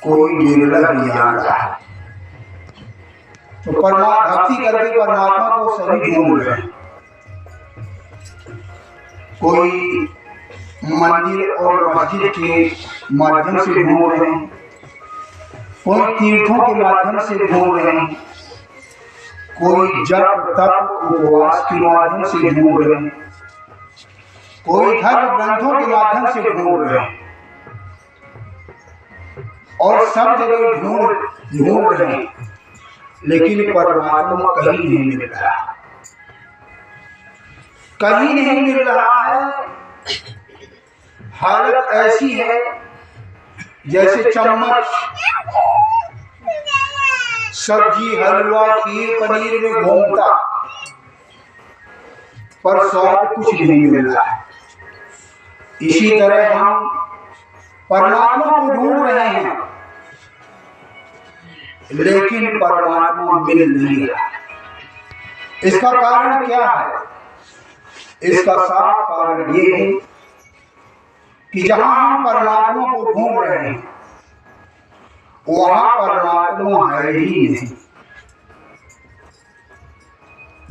कोई निर्लय भी जान रहा है। तो भक्ति करके परमात्मा को सभी ढूंढ रहे हैं। कोई मंदिर और मस्जिद के माध्यम से ढूंढ रहे हैं, कोई तीर्थों के माध्यम से ढूंढ रहे हैं, कोई जप तप उपवास के माध्यम से ढूंढ रहे हैं, कोई धर्म ग्रंथों के माध्यम से ढूंढ रहे हैं, और सब जगह ढूंढ रहे हैं, लेकिन परमात्मा कहीं नहीं मिल रहा, कहीं नहीं मिल रहा है। हालत ऐसी है जैसे चम्मच सब्जी हलवा खीर पनीर में घूमता, पर स्वाद कुछ नहीं मिल रहा है। इसी तरह हम परमात्मा को ढूंढ रहे हैं, लेकिन परमात्मा मिल नहीं रहा। इसका कारण क्या है? इसका साफ कारण ये है कि जहां हम परमात्मा को ढूंढ रहे हैं वहां परमात्मा है ही नहीं।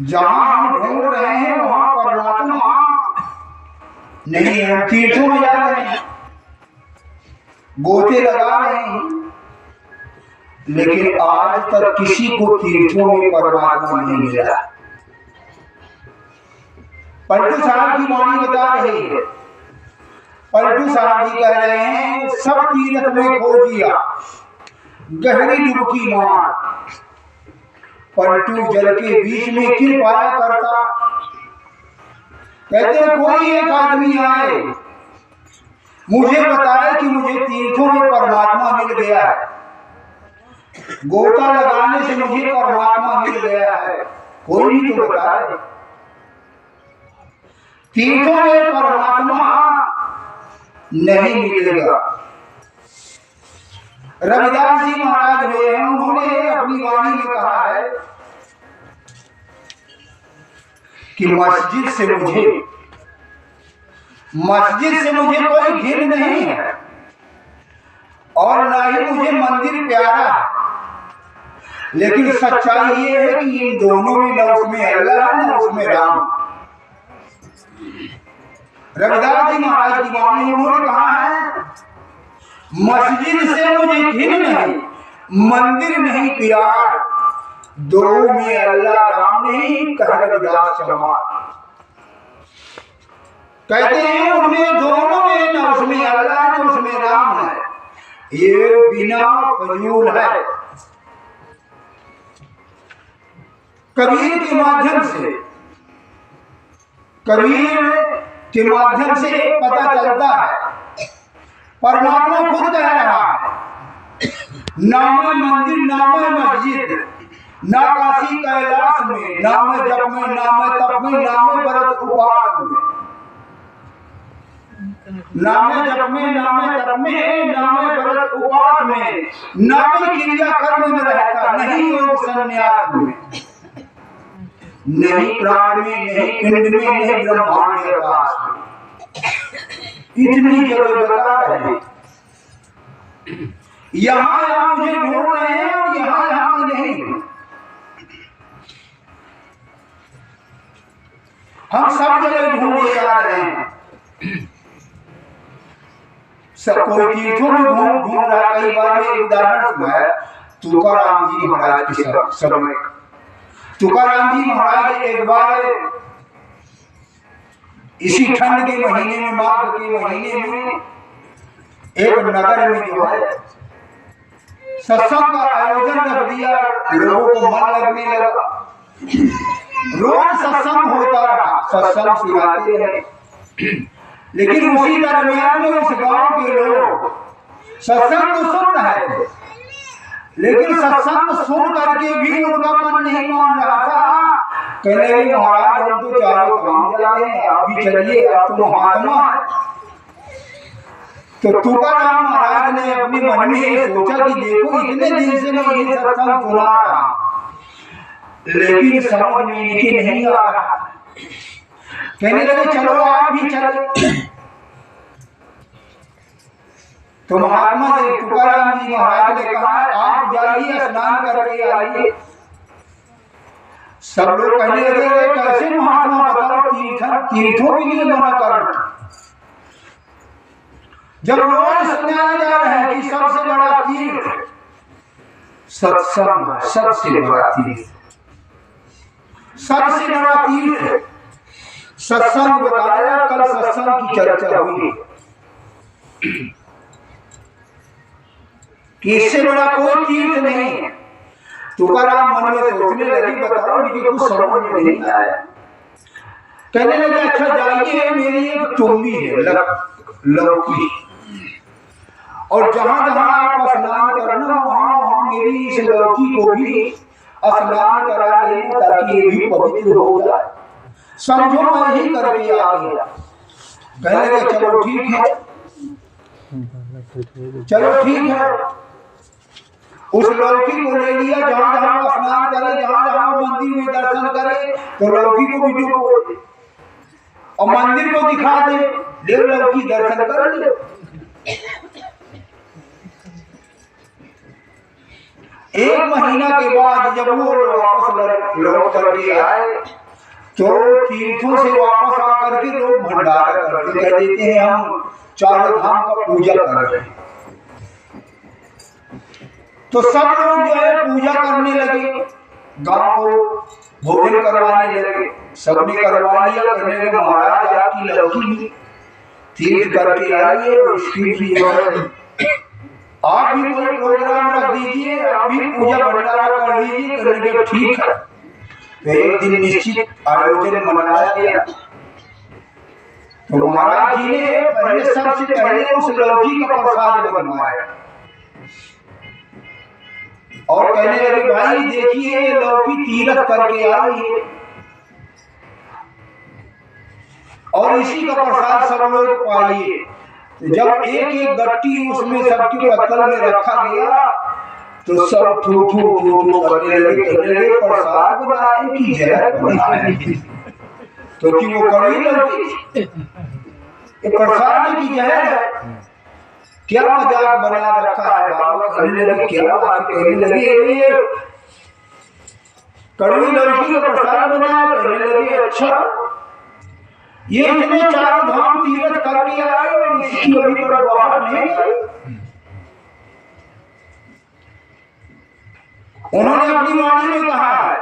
जहां हम ढूंढ रहे हैं वहां परमात्मा नहीं है। तीर्थों में जा रहे हैं, गोते लगा रहे हैं, लेकिन आज तक किसी को तीर्थों में परमात्मा नहीं मिला। पलटू साहब की वाणी बता रही है, पलटू साहब जी कह रहे हैं सब तीर्थ में खो दिया, गहरी डुबकी मार, पलटू जल के बीच में किल पाया करता। कहते कोई एक आदमी आए मुझे बताए कि मुझे तीर्थों में परमात्मा मिल गया है, गोता लगाने से मुझे परमात्मा मिल गया है, कोई भी तो बताए। तीर्थों में परमात्मा नहीं मिलेगा। रविदास जी महाराज हुए हैं, उन्होंने अपनी वाणी में कहा है कि मस्जिद से मुझे कोई घिन नहीं है, और ना ही मुझे मंदिर प्यारा है, लेकिन सच्चाई ये है कि इन दोनों में न उसमें अल्लाह न उसमें राम। रविदास जी महाराज की वाणी उन्होंने कहा है मस्जिद से मुझे घिन नहीं, मंदिर नहीं प्यार, दोनों में अल्लाह राम नहीं, कह रविदास चमार। कहते हैं उनमें दोनों में न उसमें अल्लाह न उसमें राम है, ये बिना फजूल है। कबीर के माध्यम से पता चलता है, परमात्मा खुद कह रहा है नाम मंदिर नाम मस्जिद, ना काशी कैलाश में, नाम जप में, नाम तप में, नाम व्रत उपवास में, नाम जप में, नाम तप में, नाम व्रत उपवास में, नाम क्रिया कर्म में रहता, नहीं योग संन्यास में, नहीं प्राण में, नहीं पिंड में, नहीं ब्रह्मांड आकाश में। इतनी जगह बता रहे हैं, यहाँ मुझे ढूंढ रहे हैं और यहाँ नहीं। हम सब जगह ढूंढे जा रहे हैं, सब कोई तीर्थों में ढूंढ रहा। कई बार में उदाहरण सुनाया तुकाराम जी महाराज के समय। तुकाराम जी महाराज एक बार इसी ठंड के महीने में, माघ के महीने में, एक नगर में जो है सत्संग का आयोजन कर दिया। लोगों को मन लगने लगा, रोज सत्संग होता रहा, सत्संग सुनाते रहे, लेकिन उसी दरमियान में उस गांव के लोग सत्संग तो सुन रहे थे, लेकिन सत्संग सुन करके भी उनका मन नहीं मान रहा था। कहने लगे महाराज हम तो चारों काम जा रहे हैं, आप भी चलिए, आप तो महात्मा है। तो तुकाराम महाराज ने अपने मन में ये सोचा कि देखो इतने दिन से मैं ये सत्संग सुना रहा, लेकिन समझ में इनके नहीं आ रहा। कहने लगे चलो आप भी चले। तो महात्मा जी तुकाराम जी महाराज ने कहा आप जाइए स्नान करके आइए। सब लोग कहने लगे कैसे महात्मा बताओ तीर्थों के लिए मना कर, जब रोज सुनाया जा रहा है कि सबसे बड़ा तीर्थ सत्संग, सबसे बड़ा तीर्थ, सबसे बड़ा तीर्थ सत्संग बताया। कल सत्संग की चर्चा हुई कि इससे बड़ा कोई तीर्थ नहीं है। तुकाराम मन में सोचने लगे बताओ मुझे कुछ समझ में नहीं आया। कहने लगे अच्छा जाइए मेरी एक टोंगी है लौकी, और जहां जहां आप स्नान करना वहां मेरी इस लौकी को भी स्नान करा लेना ताकि ये भी पवित्र हो जाए। समझो मैं ही करके आ गया। कहने लगे चलो ठीक है, चलो ठीक है। उस लौकी को ले लिया, जहां जहां स्नान करे, जहां जहां मंदिर में दर्शन करे तो लौकी को वीडियो को और मंदिर को दिखा दे, ले लौकी दर्शन कर ले। एक महीना के बाद जब वो वापस लौट करके आए तो तीर्थों से वापस आकर के लोग भंडारा करते, कह देते हैं हम चारों धाम का पूजा कर रहे हैं। तो सब लोग जो है पूजा करने लगे, गांव को भोजन करवाने लगे, सबने करवा लिया। कहने लगे महाराज आपकी लौकी तीर्थ करके आइए, उसकी भी आप भी कोई प्रोग्राम रख दीजिए, आप भी पूजा भंडारा कर दीजिए। कहने लगे ठीक है। तो एक दिन निश्चित आयोजन मनाया गया। तो महाराज जी ने पहले सबसे पहले उस लौकी का प्रसाद बनवाया और कहने लगे भाई देखिए ये लौकी तीर्थ करके आई है और इसी का प्रसाद सब लोग पाइए। तो जब एक एक गट्टी उसमें सबके पत्तल में रखा गया तो सब थू करने लगे, कहने लगे प्रसाद बनाने की जहर बनाए। तो कि वो कड़ी लौकी ये प्रसाद की जहर है, क्या मजाक बना रखा है। बाबा कहने लगे क्या बात, कहने लगे कड़ी लौकी का प्रसाद बनाया। कहने लगे अच्छा ये इतने चारों धाम तीर्थ करके आए और इसकी अभी बड़ा बाहर नहीं आई। उन्होंने अपनी वाणी में कहा है,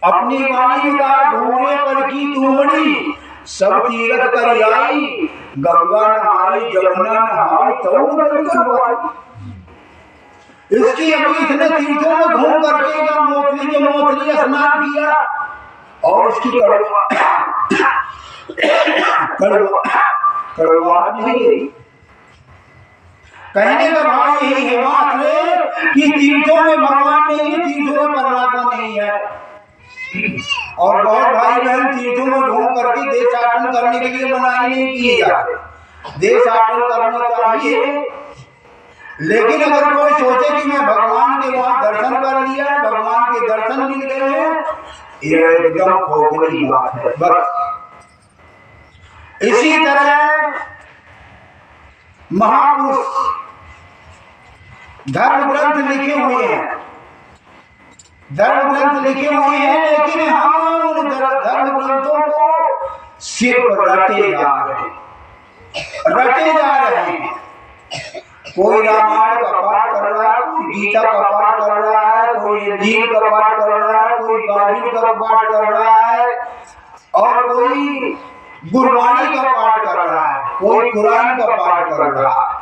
अपनी वाणी में कहा घूमे पर की तुमड़ी सब तीर्थ कर आई, गंगा नहाई जमुना नहाई तो करवाई। इसकी अभी इतने तीर्थों में घूम करके जब मोथली स्नान किया और उसकी कड़वाहट नहीं गई। कहने का भाव यही है मात्र कि तीर्थों में भगवान नहीं है, तीर्थों में परमात्मा नहीं है। और बहुत भाई बहन तीर्थों में घूम करके देशाटन करने के लिए मनाही नहीं किए जाते। देशाटन करना चाहिए, लेकिन अगर कोई सोचे कि मैं भगवान के वहां दर्शन कर लिया, भगवान के दर्शन मिल गए हैं, ये एकदम खोखली बात है बस। इसी तरह महापुरुष धर्म ग्रंथ लिखे हुए हैं, धर्म ग्रंथ लिखे हुए हैं, लेकिन हम उन धर्म ग्रंथों को सिर्फ रटे जा रहे हैं। कोई रामायण का पाठ कर रहा है, कोई गीता का पाठ कर रहा है, कोई इंजील का पाठ कर रहा है, कोई बाइबिल का पाठ कर रहा है और कोई गुरबानी का पाठ कर रहा है, कोई कुरान का पाठ कर रहा है।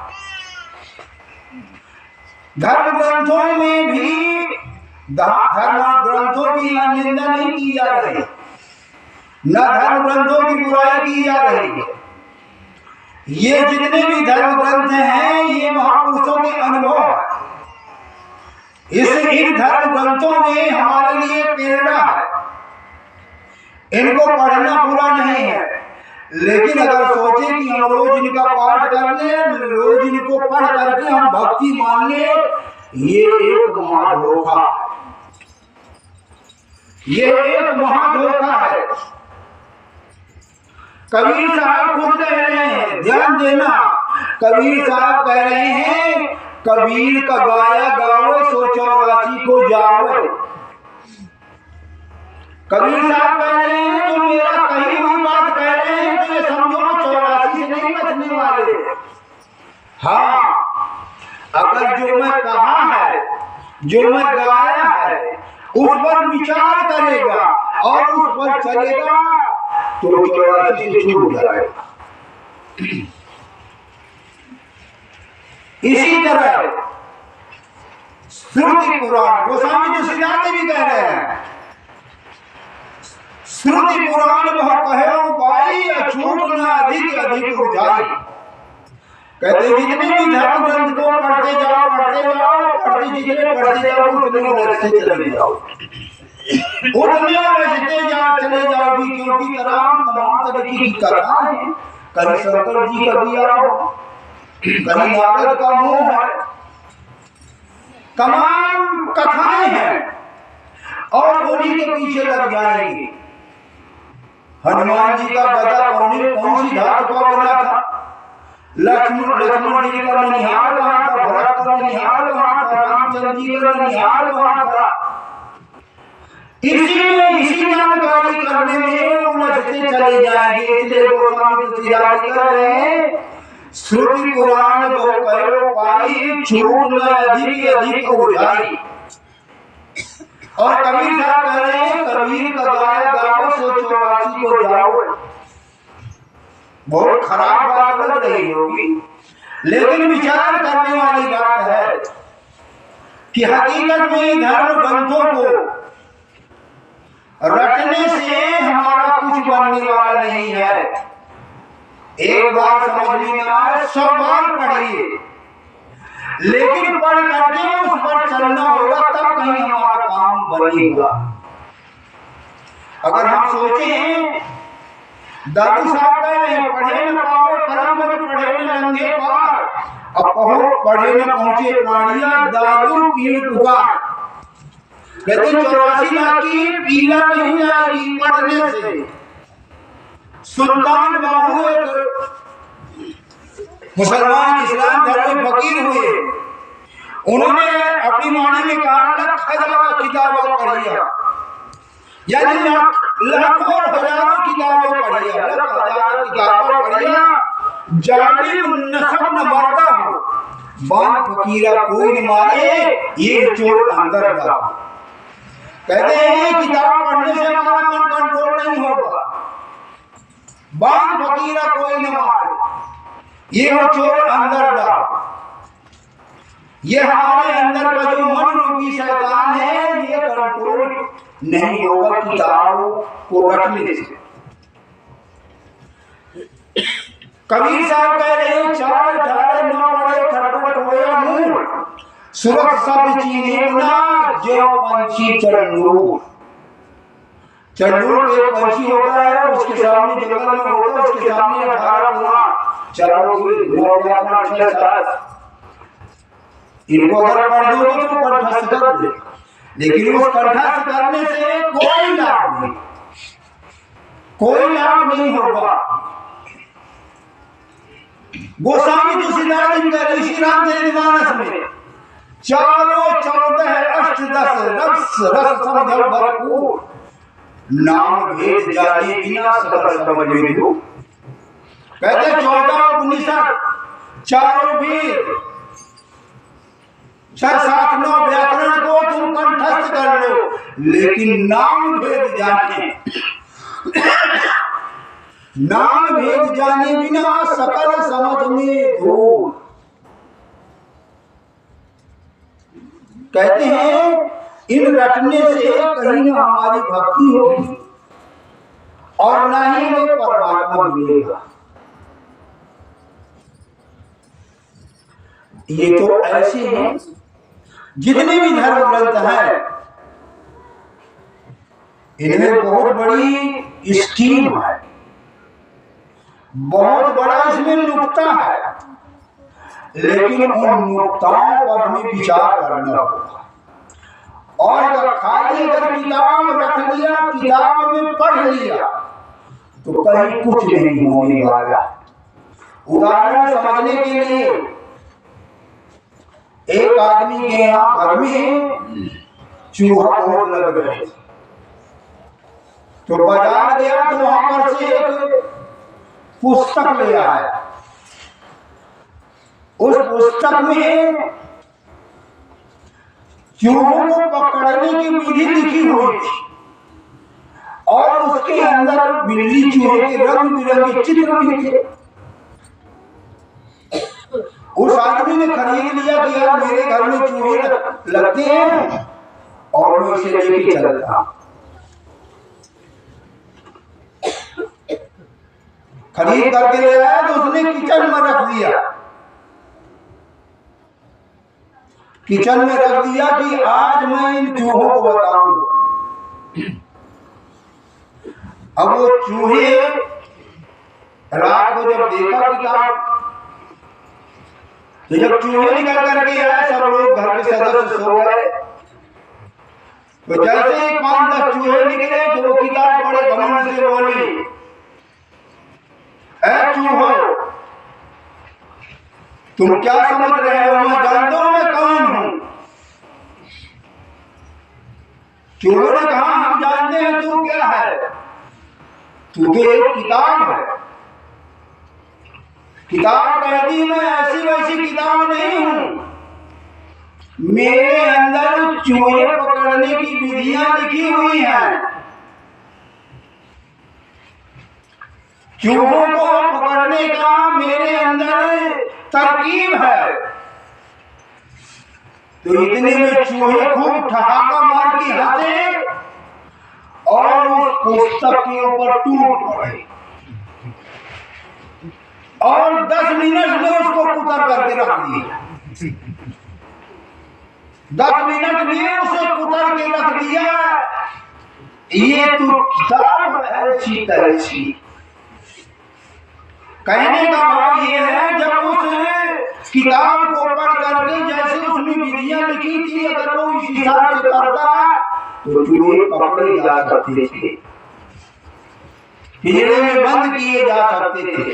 धर्म ग्रंथों में भी धर्म ग्रंथों की निंदा नहीं की जा रही, न धर्म ग्रंथों की बुराई की जा रही है। ये जितने भी धर्म ग्रंथ हैं ये महापुरुषों के अनुभव है। इन धर्म ग्रंथों में हमारे लिए प्रेरणा है, इनको पढ़ना बुरा नहीं है, लेकिन अगर सोचे कि हम रोज इनका पाठ कर लें, रोज इनको पढ़ करके हम भक्ति मान लें, ये एक महाधोखा, ये एक महाधोखा है। कबीर साहब खुद कह रहे हैं ध्यान देना कबीर साहब कह रहे हैं कबीर का गाया गावे सो 84 को जावे। कबीर साहब कह रहे हैं जो मेरा कही हुई बात कह रहे हैं तो ये समझो 84 से नहीं बचने वाले। हाँ, अगर जो मैं कहा है, जो मैं गाया है, उस पर विचार करेगा और उस पर चलेगा तो 84 से छूट जाएगा। इसी तरह श्रुति पुराण, गोस्वामी तुलसीदास भी कह रहे हैं श्रुति पुराण वह कहे पाई अछूट न अधिक अधिक बुझाई। कहते जितने भी धर्म ग्रंथ को पढ़ते जाओ जितने पढ़ते जाओ उतने रस्ते चले जाओ, उतने रस्ते चले जाओगी, क्योंकि तमाम तरीके की कथा है। कहीं शंकर जी का दिया हो, कहीं नारद का मुंह है, तमाम कथाएं हैं और उन्हीं के पीछे लग जाएंगे। हनुमान जी का गदा कौन सी धातु का बना था, लक्ष्मण जी का ननिहाल कहाँ था, भरत का ननिहाल कहाँ था, रामचंद्र जी का ननिहाल कहाँ था। इसी जानकारी करने में उलझते चले जाएंगे। इसलिए गोस्वामी तुलसीदास कह रहे हैं श्रुति पुराण को कहो पाई छूट न अधिक अधिक बुझाई। और कबीर साहब कह रहे हैं कबीर का गाया गाओ सो 84 को जाओ। बहुत खराब बात लग रही होगी, लेकिन विचार करने वाली बात है कि हकीकत में धर्म ग्रंथों को रटने से हमारा कुछ बनने वाला नहीं है। एक बार समझ में आए 100 बार पढ़िए, लेकिन पढ़ करके उस पर चलना होगा, तब कहीं हमारा काम बनेगा। अगर हम सोचें दादू साहब कह रहे हैं पढ़े न पाओ परम पढ़े न नंगे पार, अब कहो पढ़े न पहुंचे प्राणिया दादू पीड़ पुकार। कहते 84 लाख की पीड़ा नहीं आएगी पढ़ने से। सुल्तान बाहू मुसलमान इस्लाम धर्म में फकीर हुए, उन्होंने अपनी वाणी में कहा 1,000 किताबें पढ़िया, यानी लाखों हजारों किताबें पढ़िया, 1,000 किताबें पढ़िया, जालिम नसब न मरता हो, बाप फकीरा कोई न मारे, ये चोर अंदर जा। कहते हैं किताब पढ़ने से हमारा मन कंट्रोल नहीं होगा, बाप फकीरा कोई न मारे, ये चोर अंदर जा। ये हमारे अंदर का जो मन रूपी शैतान है, ये कंट्रोल नहीं होगा किताब को रटने से। कबीर साहब कह रहे हैं 4 ठाड़े न पड़े खटपट होया मूल, सुरख सब चीने ना जो पंछी चंडूर। चंडूर एक पंछी होता है, उसके सामने जंगल में होता है, उसके सामने 18 कुआं, चारों इनको अगर पढ़ दोगे तो कंठस्थ कर दे, लेकिन उस कंठस्थ करने से कोई लाभ नहीं, कोई लाभ नहीं होगा। गोस्वामी तुलसीदास जी का ऋषि रामचरितमानस में चारों 14 अष्टदश रस समझ भरपूर, नाम भेद जाने बिना सकल समझ विदु। कहते 14 उपनिषद, चारों वेद, 6 7 9 व्याकरण को तुम कंठस्थ कर लो, लेकिन नाम भेद जाने नाम भेद जाने बिना सकल समझ में धूल। कहते हैं इन रटने से कहीं न हमारी भक्ति होगी और न ही हमें परमात्मा मिलेगा। ये तो ऐसे हैं जितने भी धर्म ग्रंथ हैं, इनमें बहुत बड़ी स्कीम है, बहुत बड़ा इसमें नुक्ता है, लेकिन उन नुक्ताओं पर हमें विचार करना होगा। और अगर खाली अगर किताब रख लिया, किताब में पढ़ लिया, तो कहीं कुछ नहीं होने वाला। उदाहरण समझने के लिए, एक आदमी के यहाँ घर में चूहा बहुत लग रहे थे, तो बाजार गया तो वहां पर से एक पुस्तक ले आया। उस पुस्तक में चूहों को पकड़ने की विधि लिखी हुई थी और उसके अंदर बिल्ली चूहे के रंग बिरंगे चित्र भी थे। उस आदमी ने खरीद लिया कि यार मेरे घर में चूहे लगते हैं और मैं इसे लेके चलता। खरीद करके ले आया तो उसने किचन में रख दिया। किचन में रख दिया कि आज मैं इन चूहों को बताऊंगा। अब वो चूहे रात को जब देखा किताब, तो जब चूहे निकल करके आए सब लोग घर के सदस्य सो गए, तो जैसे ही 5-10 चूहे निकले तो वो किताब बड़े घमंड से बोली, ऐ चूहो तुम क्या समझ रहे हो, मैं जानता हूं मैं कौन हूं। चूहों ने कहा हम जानते हैं तू क्या है, तू तो एक किताब है। किताब कहती मैं ऐसी वैसी किताब नहीं हूं, मेरे अंदर चूहे पकड़ने की विधियां लिखी हुई हैं। चूहों को पकड़ने का मेरे अंदर तरकीब है। तो इतने में चूहे खूब ठहाका मार के हंसे और उस पुस्तक के ऊपर टूट पड़े और 10 मिनट में उसको कुतर करके रख दिया। 10 मिनट में उसे कुतर के रख दिया। ये तो किताब ऐसी तैसी। कहने का भाव ये है, जब उस किताब को पढ़ करके जैसे उसमें विधियां लिखी थी अगर वो इस हिसाब से करता तो चूहे पकड़े जा सकते थे, पिंजरे में बंद किए जा सकते थे।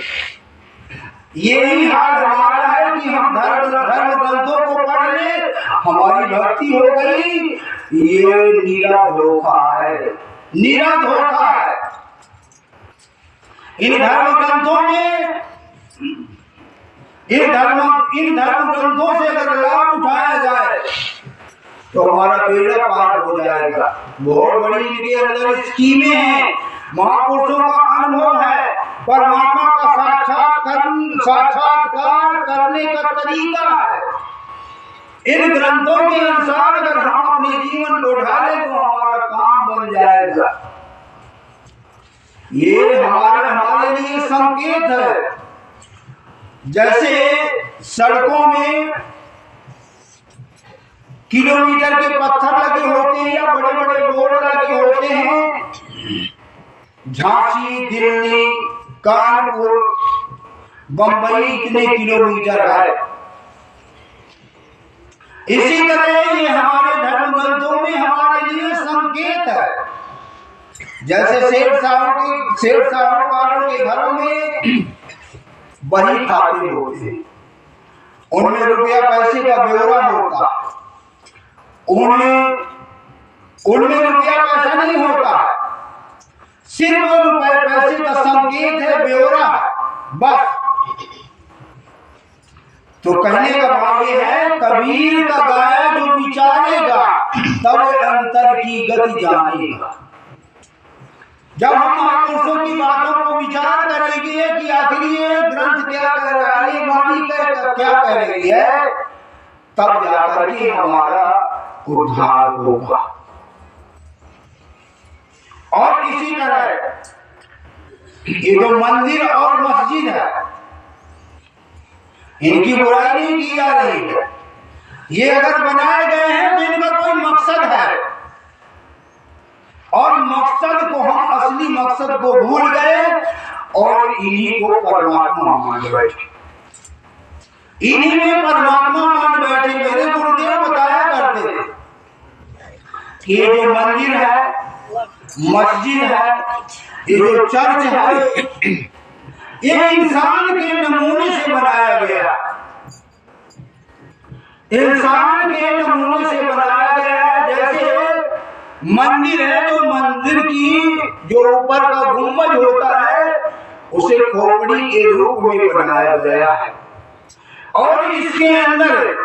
यही हाल हमारा है कि हम धर्म ग्रंथों को पढ़ ले, हमारी भक्ति हो गई, ये नीरा धोखा है, नीरा धोखा है। इन धर्म ग्रंथों में इन धर्म ग्रंथों से अगर लाभ उठाया जाए तो हमारा बेड़ा पार हो जाएगा। बहुत बड़ी इनके अंदर स्कीमें हैं, महापुरुषों का अनुभव है, परमात्मा का साक्षात्कार करने का तरीका है। इन ग्रंथों के अनुसार अगर हम अपने जीवन को ढालें तो हमारा काम बन जाएगा। ये हमारे लिए संकेत है। जैसे सड़कों में किलोमीटर के पत्थर लगे होते हैं या बड़े बड़े बोर्ड लगे होते हैं, झांसी, दिल्ली, कानपुर, बंबई इतने किलोमीटर है। इसी तरह ये हमारे धर्म ग्रंथों में हमारे लिए संकेत है। जैसे सेठ साहूकारों के घरों में बही खाते होते, उनमें रुपया पैसे का ब्यौरा होता, उनमें रुपया पैसा नहीं होता, सिर्फ रुपये पैसे का संकेत है, ब्यौरा बस। तो कहने का भाव ये है, कबीर का गाया जो विचारेगा तब अंतर की गति जानेगा। जब हम महापुरुषों की बातों को विचार करेंगे कि आखिर ये ग्रंथ क्या कह रहा है, ये वाणी क्या कह रही है, तब जाकर के हमारा उद्धार होगा। और इसी तरह ये जो मंदिर और मस्जिद है, इनकी बुराई नहीं की जा रही है। ये अगर बनाए गए हैं तो इनका कोई मकसद है, और मकसद को हम असली मकसद को भूल गए और इन्हीं को परमात्मा मान बैठे, इन्हीं में परमात्मा मान बैठे। मेरे गुरुदेव बताया करते थे कि ये जो मंदिर है, मस्जिद है, ये जो चर्च है, ये इंसान के नमूने से बनाया गया, इंसान के नमूने से बनाया गया। जैसे मंदिर है तो मंदिर की जो ऊपर का गुंबज होता है उसे खोपड़ी के रूप में बनाया गया है, और इसके अंदर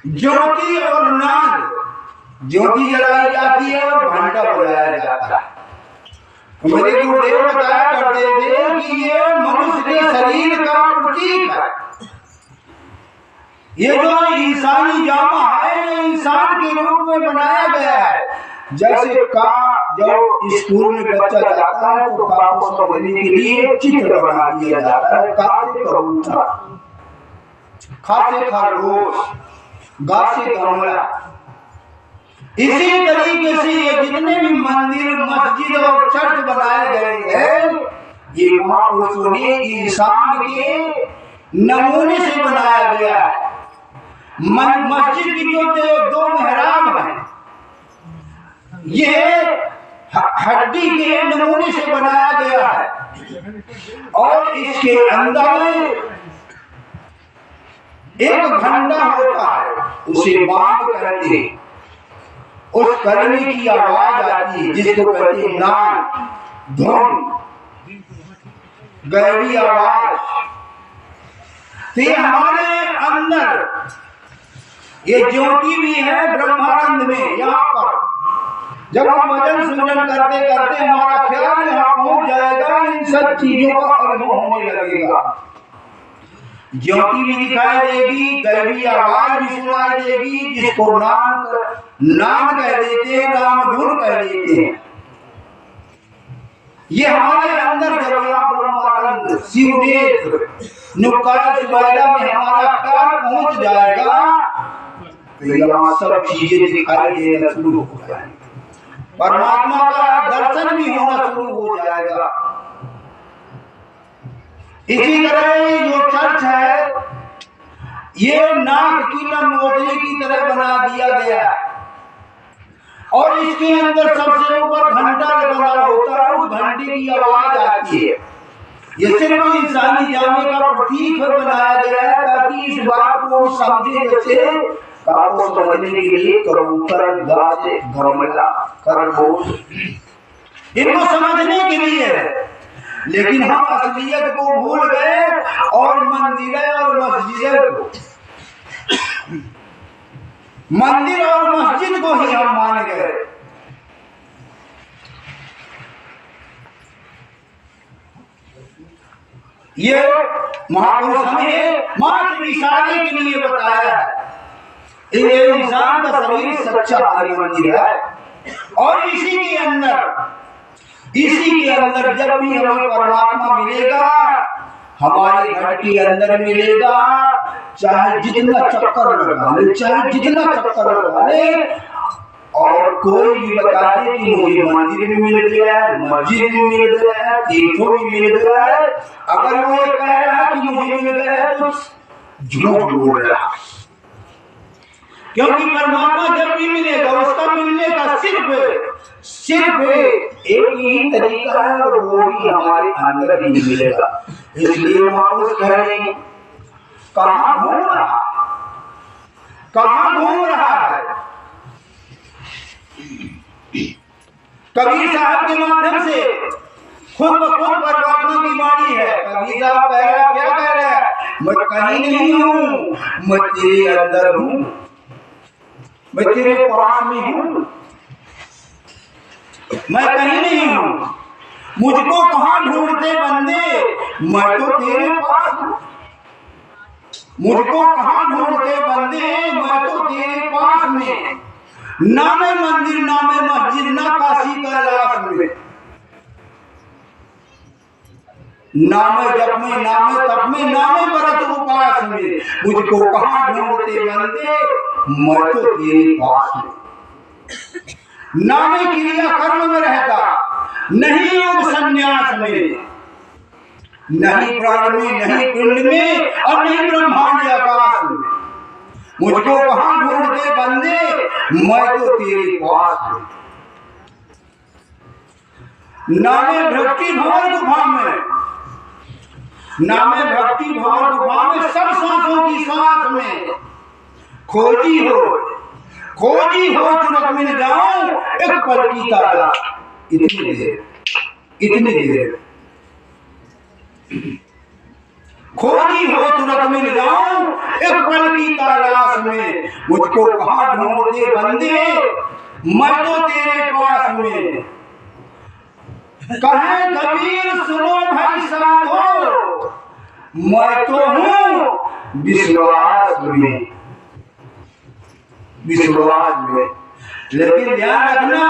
ज्योति और नाद, ज्योति जलाई जाती है और घंटा बजाया जाता है। मेरे गुरुदेव बताया करते थे कि ये मनुष्य के शरीर का प्रतीक है। ये जो इंसानी जामा है ये इंसान के रूप में बनाया गया है। जैसे जब स्कूल में बच्चा जाता है तो का को समझने के लिए चित्र बना दिया जाता है। का से कबूतर, खा से खरगोश, गा से गमला। इसी तरीके से ये जितने भी मंदिर, मस्जिद और चर्च बनाए गए हैं ये महापुरुषों ने इंसान के नमूने से बनाया गया है। मस्जिद की जो दो मेहराब हैं ये हड्डी के नमूने से बनाया गया है, और इसके अंदर एक घंटा होता है उसे बांग कहते हैं। उस करने की आवाज आती है जिसको कहते हैं नाद, धुन, गहरी आवाज। तो ये हमारे अंदर ये ज्योति भी है ब्रह्मानंद में। यहाँ पर जब हम भजन सुजन करते करते हमारा ख्याल यहाँ पहुंच जाएगा, इन सब चीजों का अनुभव होने लगेगा। ज्योति भी दिखाई देगी, गहरी आवाज भी सुनाई देगी, जिसको नाम कह देते हैं, नामधुन कह देते हैं। ये हमारे अंदर ब्रह्मानंद शिवनेत्र नुक्कड़ सुबैदा में हमारा ख्याल पहुंच जाएगा तो यहाँ सब चीजें दिखाई देना शुरू हो जाएंगी, परमात्मा का दर्शन भी होना शुरू हो जाएगा। इसी तरह जो चर्च है ये नाक की लंबोदरी की तरह बना दिया गया है, और इसके अंदर सबसे ऊपर घंटा लगा होता है। उस घंटे की आवाज आती है। ये सिर्फ इंसानी जाने का प्रतीक बनाया गया है ताकि इस बात को समझे। जैसे को समझने के लिए कबूतर, गाज, गमला, खरगोश इनको समझने के लिए है, लेकिन हम असलियत को भूल गए और मंदिर और मस्जिद को ही हम मान गए। ये महापुरुष हमें मात्र इशारे के लिए बताया है। ये इंसान का शरीर सच्चा मंदिर है, और इसी के अंदर जब भी हमें परमात्मा मिलेगा हमारे घर के अंदर मिलेगा। चाहे जितना चक्कर लगा ले, चाहे जितना चक्कर लगा ले, और कोई भी बता दे कि मुझे मंदिर में मिल गया है, मस्जिद में मिल गया है, तीर्थों में मिल गया है, अगर वो कह रहा है कि मुझे मिल गया है तो झूठ बोल रहा है। क्योंकि परमात्मा जब भी मिलेगा उसका मिलने का सिर्फ एक ही तरीका है, और वो भी हमारे अंदर ही मिलेगा। इसलिए महापुरुष कह रहे हैं कहाँ घूम रहा है। कबीर साहब के माध्यम से खुद ब खुद परमात्मा की वाणी है। कबीर साहब क्या कह रहा है? मैं कहीं नहीं हूँ, मैं तेरे अंदर हूँ, मैं तेरे पास में हूँ, मैं कहीं नहीं हूँ। मुझको कहाँ ढूंढते बंदे, मैं तो तेरे पास हूँ। मुझको कहाँ ढूंढते बंदे, मैं तो तेरे पास में। ना मैं मंदिर, ना मैं मस्जिद, ना काशी कैलाश में, ना मैं जप में, ना मैं तप में, ना मैं व्रत उपवास में। मुझको कहाँ ढूंढते बंदे, मैं तो तेरे पास में। ना मैं क्रिया कर्म में रहता, नहीं योग संन्यास में, नहीं प्राण में, नहीं पिंड में, और नहीं ब्रह्मांड आकाश में। मुझको कहाँ ढूंढते बंदे, मैं तो तेरे पास में। नामे भक्ति भंवर गुफा में, नामे भक्ति भंवर गुफा में सब सांसों की सांस में खोजी हो तुरंत मिल जाऊं एक पल की तालाश। इतनी देर खोजी हो तुरंत मिल जाऊं एक पल की तलाश में। मुझको कहाँ ढूंढते बंदे, मैं तो तेरे पास में। कहे कबीर सुनो भाई साधो, मैं तो हूँ विश्वास में। लेकिन ध्यान रखना,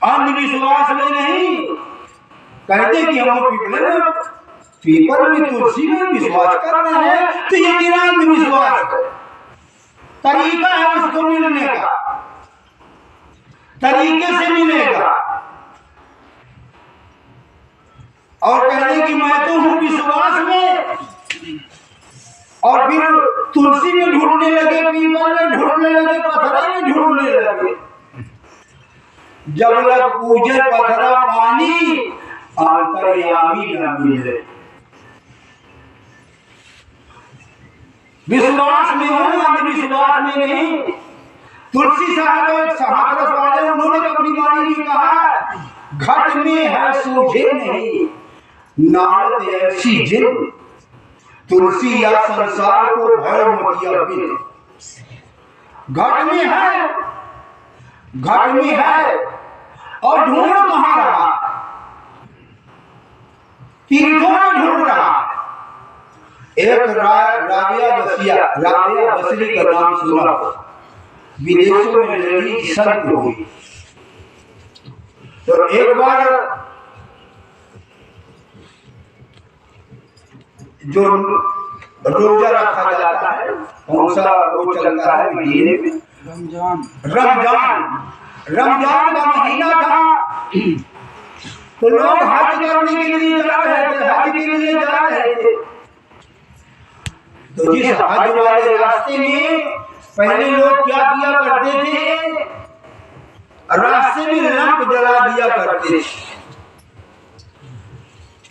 अंधविश्वास में नहीं। कहते कि हम पीपल में तुलसी में विश्वास कर रहे हैं, तो ये निरांत विश्वास है। तरीका है उसको मिलने का, तरीके से मिलेगा। और कहते कि मैं तो हूँ विश्वास में, और फिर तुलसी में ढूंढने लगे, पीपल में ढूंढने लगे, पत्थर में ढूंढने लगे। जब लग पूजे पत्थरा पानी, अंतर्यामी न मिले। विश्वास में हूँ, अंधविश्वास में नहीं। तुलसी साहब हाथरस वाले, उन्होंने अपनी वाणी में कहा, घट में है सूझे नहीं नारद ऐसी जिन, तुलसी या संसार को भय मतिया बिन। घट में है और ढूंढ कहाँ रहा, तीर्थों में ढूंढ रहा। एक राबिया बसरी का नाम सुना, विदेशों में लड़ी संत हुई। तो एक बार जो रोजा रखा जाता है, कौन सा रोज चलता है महीने में? रमजान का महीना था। तो लोग हज करने के लिए जा रहे थे। तो जिस हज वाले रास्ते में पहले लोग क्या किया करते थे, रास्ते में लैंप जला दिया करते थे।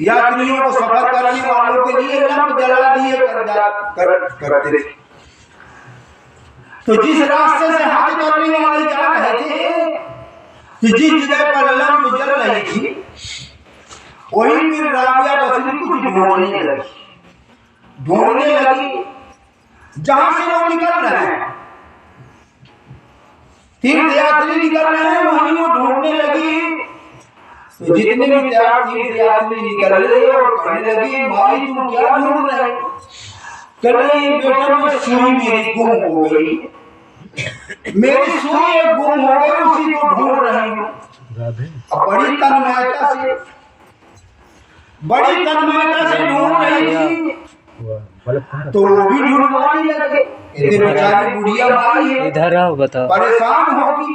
यात्रियों को सफर करने वालों के लिए लैंप जला दिए करते थे। तो जिस रास्ते से हज करने वाले जा रहे थे, तो जिस जगह पर लैंप जल रही थी, वहीं पर राबिया बसरी कुछ ढूंढने लगी जहां से वो निकल रहे हैं। तीर्थ यात्री निकल रहे हैं, वहीं वो ढूंढने लगी। तो जितने भी तीर्थ यात्री निकल रहे और कहने लगी, माई तुम क्या ढूंढ रहे हो? कह रही बेटा मैं सुई मेरी गुम हो गई, मेरी सुई गुम हो गई, उसी को ढूंढ रही हूँ। बड़ी तन्मयता से ढूंढ रही थी। तो वो भी ढूंढवाने लगे। बेचारी बुढ़िया माई इधर आओ, बताओ, परेशान होगी।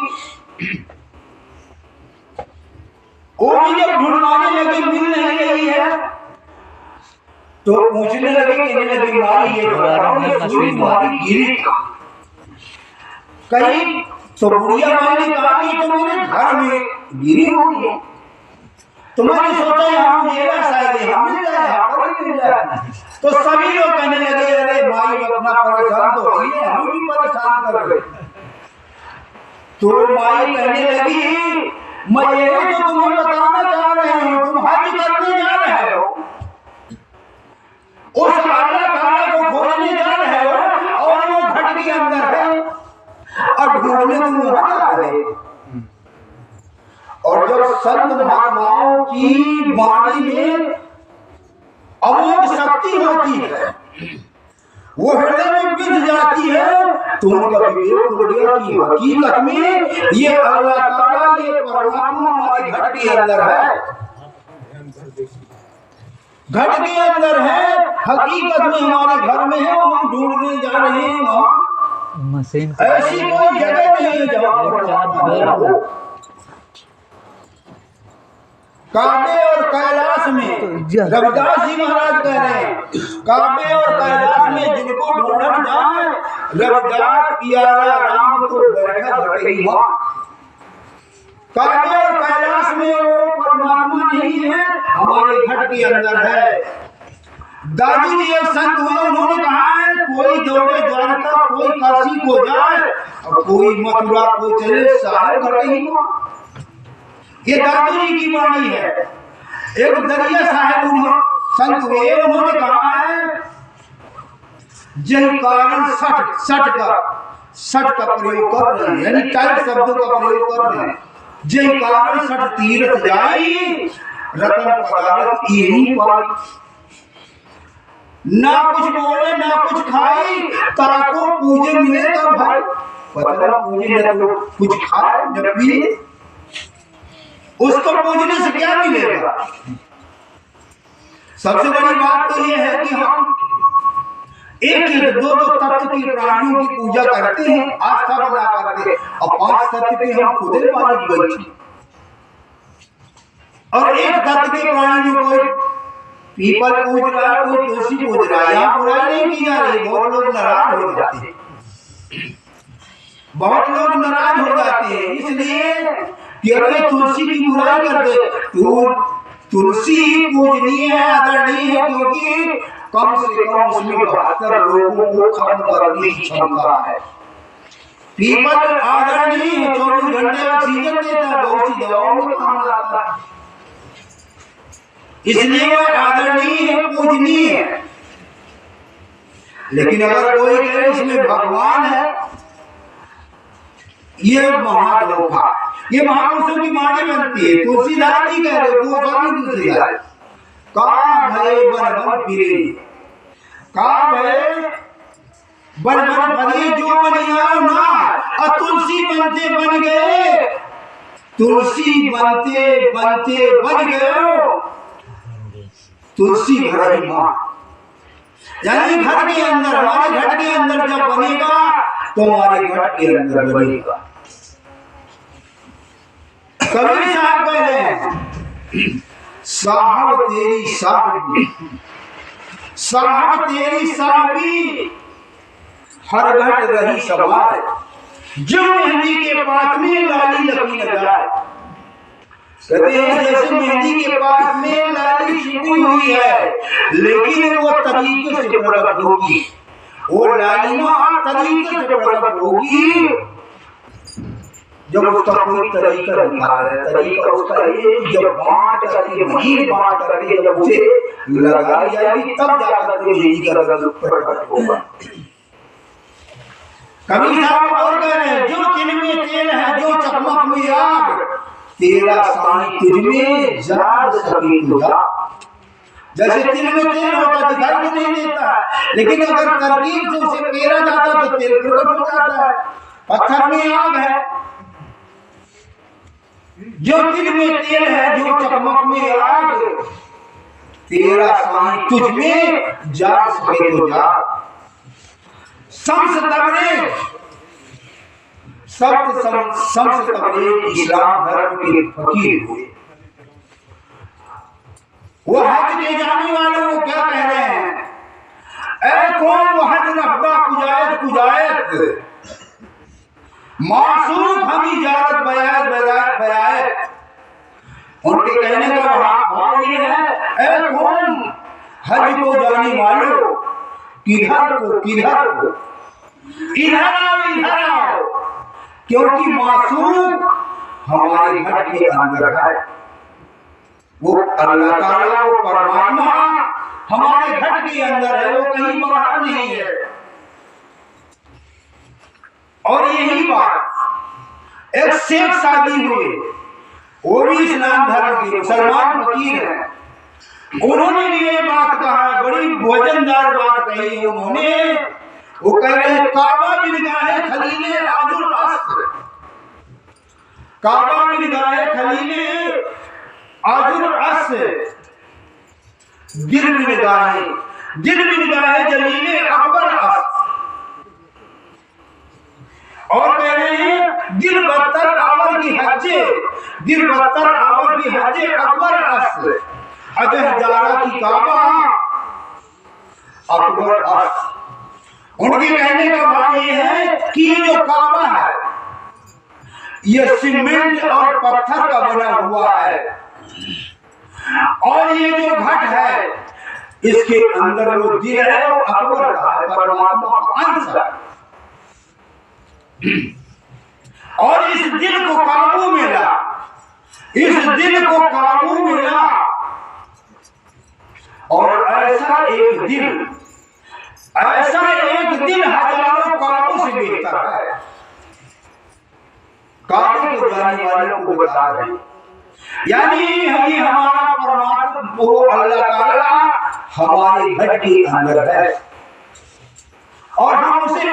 वो भी जब ढूंढवाने लगे, मिल नहीं रही है, तो पूछने लगे, कहने लगे माई ये तुम्हारी गिरी कहीं? तो बुढ़िया माई ने कहा कि तो मेरे घर में गिरी हुई है। तो मैंने सोचा यहाँ मेरा शायद यहाँ मिल जाए। तो सभी लोग कहने लगे, अरे भाई अपना परेशान तो वही है, हम भी परेशान कर रहे। तो माई कहने लगी, मैं ये जो तुम्हें बताना चाह रहे हूँ, तुम हज करने जा रहे हो, उस अल्लाह ताला को खोजने जा रहे हो, और वो घट के अंदर है और ढूंढने तुम वहां जा रहे हो। और जब संत महात्माओं की वाणी में अमोघ शक्ति होती है, वो हृदय में बिध जाती है, तो उनका विवेक खुल गया कि हकीकत में ये अल्लाह ताला, ये परमात्मा हमारे घट के अंदर है, घट के अंदर है, हकीकत में हमारे घर में है, हम ढूंढने जा रहे हैं। वहाँ ऐसी कोई जगह नहीं है जहाँ काबे और कैलाश में, रविदास जी महाराज कह रहे हैं, काबे और कैलाश में जिनको ढूंढन जाए, रविदास प्यारा राम तो बैठा घटे वहाँ। काबे और कैलाश में वो परमात्मा नहीं है, हमारे घट के अंदर है। दादी जी एक संत हुए, उन्होंने कहा है कोई दौड़े द्वारका, कोई काशी को जाए और कोई मथुरा को चले, साहेब घट ही को। ये दादी जी की वाणी है। एक दरिया साहेब संत हुए, उन्होंने कहा है जिन कारण सठ का प्रयोग कर रहे हैं, यानी टाइप शब्दों का प्रयोग कर रहे हैं। जिन कारण सठ तीर्थ जाई, रतन पदार्थ यही पाई। ना कुछ बोले ना कुछ खाई, ताको पूजे मिलेगा भाई। पता पूजे न तो कुछ खाए न पिए, उसको पूजने से क्या मिलेगा। सबसे बड़ी बात तो यह है कि हम एक दो तत्व की प्राणियों की पूजा करते हैं, आस्था बना करते, और 5 तत्व के हम खुदे मालिक बैठे, और एक तत्व के प्राणियों को पीपल पूज रहा है, कोई तुलसी पूज रहा है। यहाँ बुराई नहीं की जा रही, बहुत लोग नाराज हो जाते हैं, बहुत लोग नाराज हो जाते हैं, इसलिए कि अरे तुलसी की बुराई करते। तो तुलसी पूजनीय है, आदरणीय है, क्योंकि कम से कम उसमें 72 लोगों को खत्म करने की क्षमता है। पीपल आदरणीय है, 24 घंटे ऑक्सीजन देता है, बहुत सी दवाओं में काम आता है, इसलिए वह आदरणीय है, पूजनीय है। लेकिन अगर कोई कहे इसमें भगवान है, ये महाधोखा। ये महापुरुषों की वाणी बनती है। तुलसीदास जी कह रहे, गोस्वामी तुलसीदास, का भय बन बन फिरे, का भय बन बन फिरे, जो बनिया ना, और तुलसी बनते बन गए, तुलसी बनते बनते बन गए तुलसी घर ही मां। यानी घर के अंदर, हमारे घर के अंदर जब बनेगा तो हमारे घर के अंदर बनेगा। कबीर साहब कह रहे हैं, साहब तेरी साहबी, साहब तेरी साहबी, हर घट रही सवार, जो मेहंदी के पास में लाली लगी न जाए। कहते हैं जैसे मेहंदी के पास में लाली छिपी हुई है, लेकिन वो तरीके से प्रकट होगी, वो लालिमा तरीके से प्रकट होगी जब उसका कोई तरीका दिखा है। तरीका उसका ये जब बांट करके, महीन बांट करके जब उसे लगाई जाएगी, तब जाकर के मेहंदी का रंग प्रकट होगा। कबीर साहब और कह रहे हैं, जो तिल में तेल है, जो चकमक में आग, तेरा साईं तुझमें जाग सके तुझा। जैसे तिल में तेल होता दिखाई तो नहीं देता, लेकिन अगर तरकीब से उसे पेरा जाता तो तेल प्रकट हो जाता है। पत्थर में आग है, जो तिल में तेल है, जो चकमक में आग, तेरा साईं तुझमें जाग सके तुझा। शम्स तबरेज़, शम्स तबरेज़ इस्लाम धर्म के फकीर हुए। वो हज के जाने वालों को क्या कह रहे हैं, ऐ कौन वो हज रखबा कुजायत कुजायत, मासूम हम इजारत बयात बयात बयात। उनके कहने का भाव ये है, ऐ कौन हज को जाने वालों, किधर को किधर को, इधर आओ, क्योंकि मासूम हमारे घर के अंदर है। वो अल्लाह ताला, वो परमात्मा हमारे घर के अंदर है, वो कहीं बाहर नहीं है। और यही बात एक शेख शादी हुए, वो भी इस्लाम धर्म के मुसलमान फकीर हैं, उन्होंने भी ये बात कहा, बड़ी वजनदार बात कही है उन्होंने। वो कह रहे हैं, काबा बिन गाहे खलीले आजुल अस्र, काबा बिन गाहे खलीले आजुल अस्र, दिल बिन गाहे जलीले अकबर अस्र। और कह रहे हैं, दिल बत्तर आवर की हज्जे, दिल बत्तर आवर की हज्जे अकबर अस्र, अजह जारा की काबा अकबर अस्र। उनके कहने का भाव ये है कि ये जो काबा है, ये सीमेंट और पत्थर का बना हुआ है, और ये जो घट है इसके अंदर वो दिल है, वो अकबर का है, परमात्मा का अंश है। और इस दिल को काबू में ला, इस दिल को काबू में ला, और ऐसा एक दिल हजारों काबू से बेहतर है। काबू को जाने वालों को बता रहे, यानी ये हमारा परमात्मा वो अल्लाह ताला हमारे घर के अंदर है, और हम उसे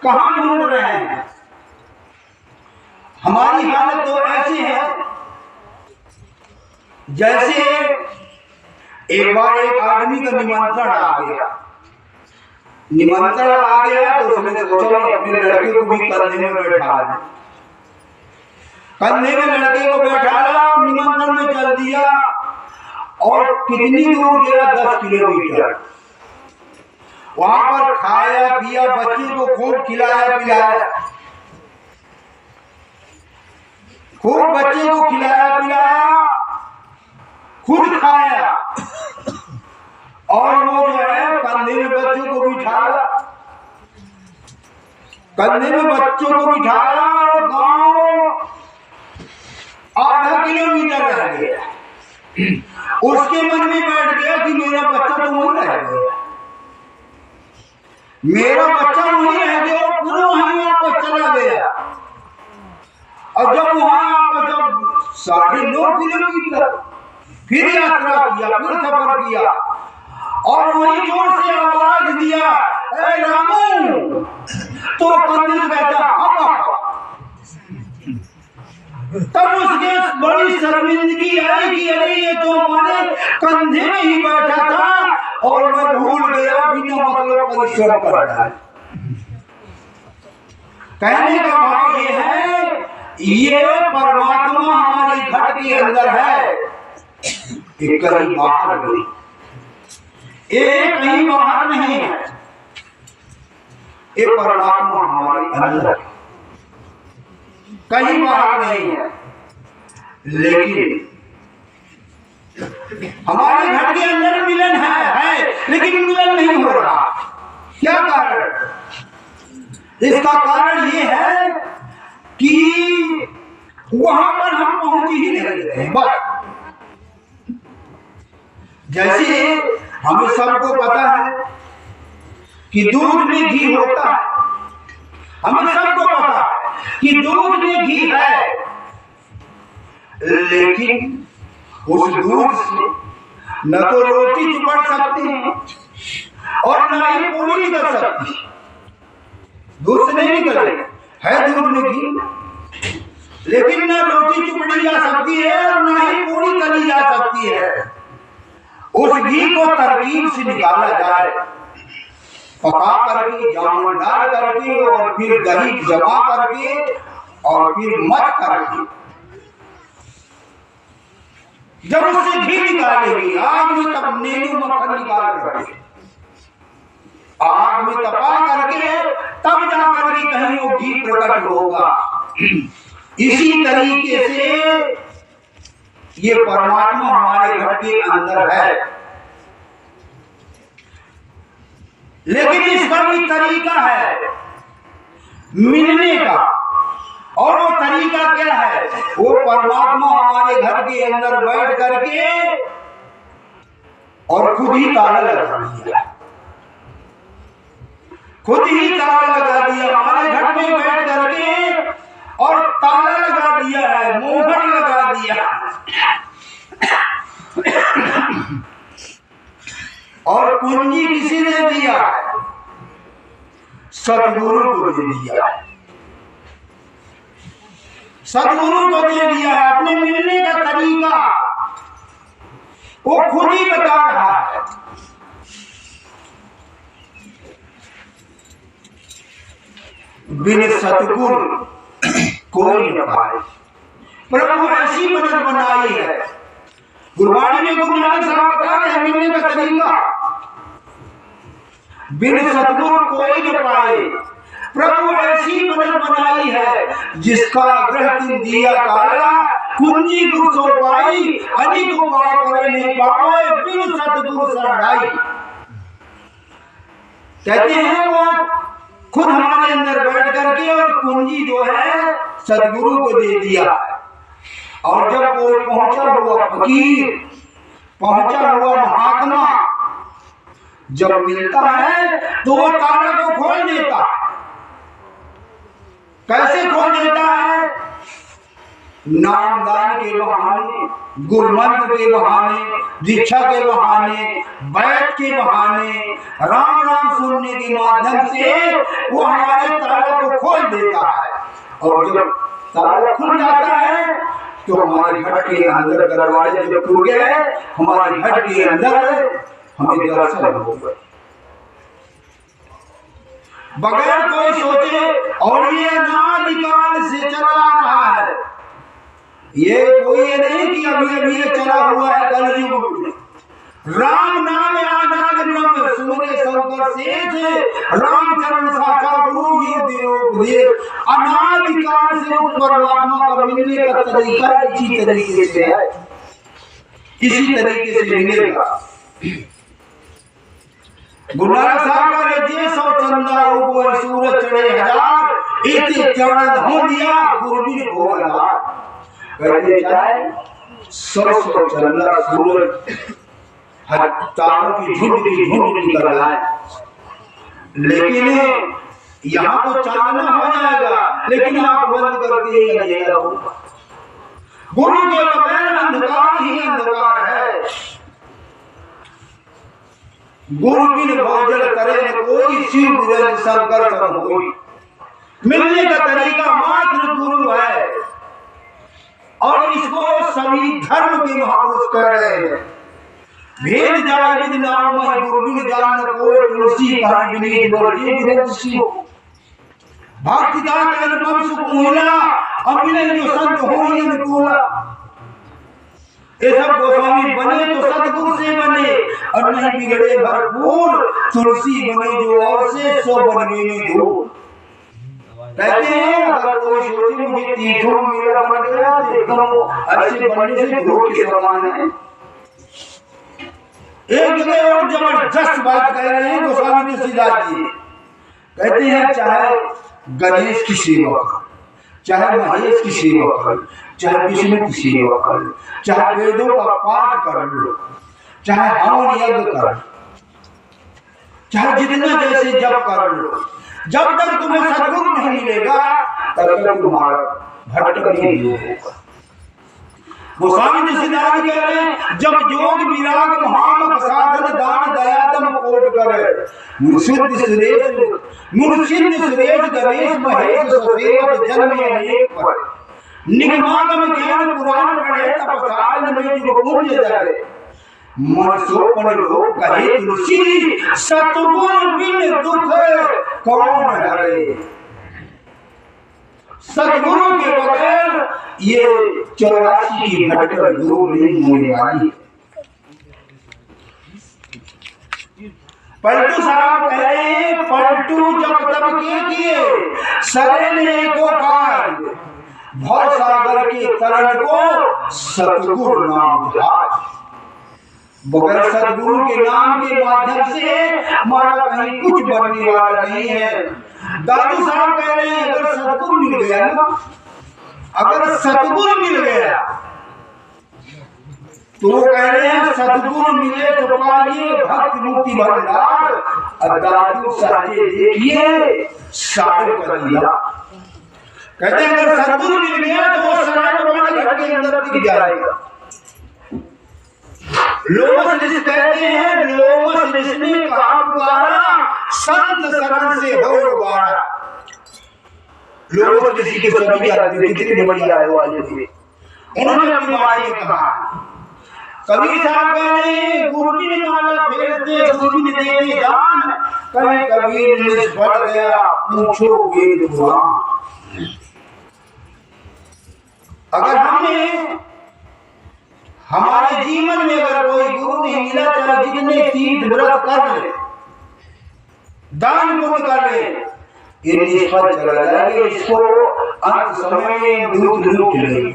कहां ढूंढ रहे हैं। हमारी हालत तो ऐसी है जैसे एक बार एक आदमी का निमंत्रण आ गया तो उसने सोचा अपने लड़के को भी कंधे में बैठा लिया, कंधे में लड़के को बैठाया, निमंत्रण में चल दिया, और कितनी दूर गया, 10 किलोमीटर। वहां पर खाया पिया, बच्चे को खूब खिलाया पिलाया, खूब बच्चे को खिलाया पिलाया, खुद खाया, और वो जो है कंधे में बच्चों को बिठाया, कंधे में बच्चों को बिठाया, और गांव आधा किलोमीटर रह गया। उसके मन में बैठ गया कि मेरा बच्चा तो वहीं रह गया, मेरा बच्चा वहीं रह गया, और फिर वहीं वापस चला गया। और जब वहां जब 9.5 किलोमीटर फिर यात्रा किया, फिर सफर किया, और वही जोर से आवाज दिया, ए रामू, तो कंधे से कहता तब उसके बड़ी शर्मिंदगी आई कि अरे ये तो हमारे कंधे में ही बैठा था, और मैं भूल गया बिना मतलब परिश्रम कर रहा है। कहने का भाव ये है, ये परमात्मा हमारी घट के अंदर है, एक कहीं बाहर नहीं, एक कहीं बाहर नहीं है, एक परमात्मा हमारे अंदर कहीं बाहर नहीं है। लेकिन हमारे घर के अंदर मिलन है, लेकिन मिलन नहीं हो रहा। क्या कारण? इसका कारण ये है कि वहां पर हम पहुंच ही नहीं रहे। बस जैसे हमें सबको पता है कि दूध में घी होता है, हमें सबको पता है कि दूध में घी है, लेकिन उस दूध से न तो रोटी चिपट सकती है और न ही पूरी निकल सकती। दूध से नहीं निकले, है दूध में घी, लेकिन न रोटी चिपड़ी जा सकती है और न ही पूरी तली जा सकती है। उस घी को तरकीब से निकाला जाए, पका करके, जामुन डाल करके, और फिर दही जमा करके, और फिर मथ करके, जब उससे घी निकालेगी, आग में तब नींबू मक्खन निकाल करके, आग में तपा करके, तब जाकर के कहीं वो घी प्रकट होगा। इसी तरीके से ये परमात्मा हमारे घर के अंदर है, लेकिन इसका भी तरीका है मिलने का। और वो तरीका क्या है? वो परमात्मा हमारे घर के अंदर बैठ करके और खुद ही ताला लगा दिया, खुद ही ताला लगा दिया हमारे घर में बैठ करके, और ताला लगा दिया है, मोहर लगा दिया, और कुंजी किसी ने दिया? सतगुरु को दे दिया, सतगुरु को दे दिया है। अपने मिलने का तरीका वो खुद ही बता रहा है। बिन सतगुरु कोई न पाए, प्रभु ऐसी मदद बनाई है। गुरबाणी में गुरु नानक साहब बता रहे हैं मिलने का तरीका, बिन सतगुरु कोई न पाए, प्रभु ऐसी ऐसी बनत बनाई है जिसका ग्रह दिन दिया काला, कुंजी गुरु सो पाई, अनिक उपाय करे नहीं पावे, बिन सतगुरु शरणाई। कहते हैं वो खुद हमारे अंदर बैठ करके और कुंजी जो है सदगुरु को दे दिया। और जब कोई पहुंचा हुआ फकीर, पहुंचा हुआ महात्मा जब मिलता है तो वो ताला को खोल देता। कैसे खोल देता है? नामदान के बहाने, गुरुमंत्र के बहाने, दीक्षा के बहाने, बैठ के बहाने, राम नाम सुनने के माध्यम से वो हमारे ताला को खोल देता है। और जब ताला खुल जाता है तो हमारे घट के अंदर दरवाजे जब खुल गए, हमारे घट के अंदर हमें दर्शन हो गए बगैर कोई सोचे। और ये अनादिकाल से चला रहा है, ये कोई नहीं कि अभी अभी चला हुआ है कलयुग में। राम नाम आधार ब्रह्म सूर्य शंकर सेठ रामचरण साक्षात गुरु ये देवोपदेश। अनादिकाल से उस परमात्मा का मिलने का तरीका इसी तरीके से है, इसी तरीके से मिलेगा। गुरु नानक साहब का जे सौ चंदा ऊपर सूरज चढ़े हजार, इतने चरण हो दिया गुरु जी को लगा। कहते चाहे सौ चंदा सूरज तारों की झुंड निकल रहा है, लेकिन यहाँ तो चांदना हो जाएगा, लेकिन आप बंद करके अंधेरा होगा। गुरु के बगैर अंधकार ही अंधकार है। गुरु बिन भोजन करे न कोई, शिव बिरन शंकर सब होई। मिलने का तरीका मात्र गुरु है, और इसको सभी धर्म के महापुरुष कह रहे हैं। भेद जाय विद नाम है गुरु बिन जान कोई, तुलसी कहा विनीत बोली विरंसी हो। भक्ति दात अनुपम सुख मूला, अमिलन जो संत होई अनुकूला। ये सब गोस्वामी बने तो सतगुरु से बने, और नहीं बिगड़े भरपूर, तुलसी बने जो और से सो बनने में धूल। कहते हैं अगर कोई सोचे मुझे तीर्थों मेरा बन गया तो एकदम ऐसे बनने से धूल के समान है। एक जगह और जबरदस्त बात कह रहे हैं गोस्वामी तुलसीदास जी। कहते हैं चाहे गणेश की सेवा कर, चाहे महेश की सेवा कर, चाहे विष्णु की सेवा कर, चाहे वेदों का पाठ कर लो, चाहे हवन यज्ञ कर, चाहे जितना जैसे जप कर लो, जब तक तुम्हें सद्गुरु नहीं मिलेगा तब तक तुम्हारा भटक नहीं होगा। गोस्वामी तुलसीदास कह रहे हैं जब योग विराग महामक साधन दान दया तम कोट करे, मुर्शिद सुरेश गणेश महेश ससेवक जन्म अनेक पर, निगमागम ज्ञान पुराण पढ़े तपसाल में जो पुण्य जाए। मन सोपन लोग कहे तुलसी, सतगुरु बिन दुख कौन हरे। सतगुरु के बगैर ये 84 की भटकल दूर नहीं होने वाली। पलटू साहब कह रहे हैं पलटू जब तब के किए सरे को काज, भव सागर के तरण को सतगुरु नाम ध्यान। बगैर सतगुरु के नाम के माध्यम से हमारा कहीं कुछ बनने वाला नहीं है। दादू साहब कह रहे हैं अगर सतगुरु मिल गया ना, अगर सतगुरु मिल गया तो वो कह रहे हैं सतगुरु मिले तो पाइए भक्ति मुक्ति भंडार। और दादू साहब देखिए साहिब कर दिया। कहते हैं अगर सतगुरु मिल गया तो वो सराय वाले घर के अंदर दिख जाएगा। लोमस ऋषि कहते हैं लोमस ऋषि ने कहा पुकारा, संत शरण से हो उबारा। लोमस ऋषि के सभी आदमी कितनी बड़ी आवाज थी, उन्होंने अपनी वाणी में कहा। कबीर साहब कह रहे हैं गुरु जी ने माला फेरते गुरु जी ने दे दान, कभी कबीर निष्फल गया पूछो वेद पुराण। अगर हमने हमारे जीवन में अगर कोई गुरु नहीं मिला, चाहे जितने तीर्थ व्रत कर ले, दान पुण्य कर ले, ये निष्फल चला जाएगा, इसको अंत समय में दूध लूट लेगी।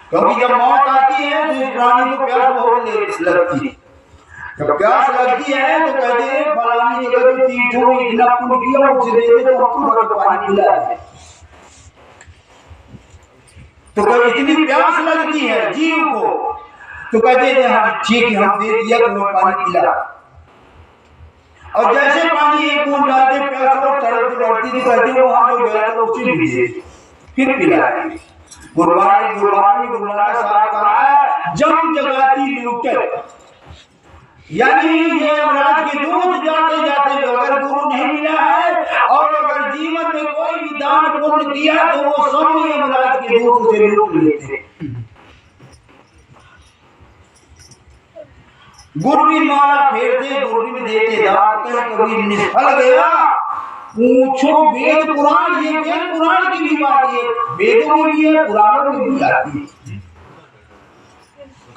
क्योंकि जब मौत आती है तो इस प्राणी को प्यास बहुत लगती है। जब प्यास लगती है तो कहते हैं फलानी जगह जो तीर्थों में इतना पुण्य किया उसे दे दे तो हमको थोड़ा पानी पिला दे। तो कभी इतनी प्यास लगती है जीव को तो कहते हैं हाँ ठीक है हम दे दिया तो पानी पिला। और जैसे पानी एक बूंद डालते प्यास और तड़प बढ़ती थी, कहते हैं वहां जो गया था उसे भी दे फिर पिलाएंगे। गुरुवाणी साहब कहा है जम जगाती लूटे, यानी ये यमराज के दूत जाते जाते अगर गुरु नहीं मिला है और अगर जीवन में कोई भी दान पुण्य किया तो वो सब यमराज के दूत से लूट लेते। गुरु भी माला फेरते, गुरु भी देते दान, कभी निष्फल गया पूछो वेद पुराण, ये वेद पुराण की भी बात है, वेदों में भी है पुराणों में भी आती है।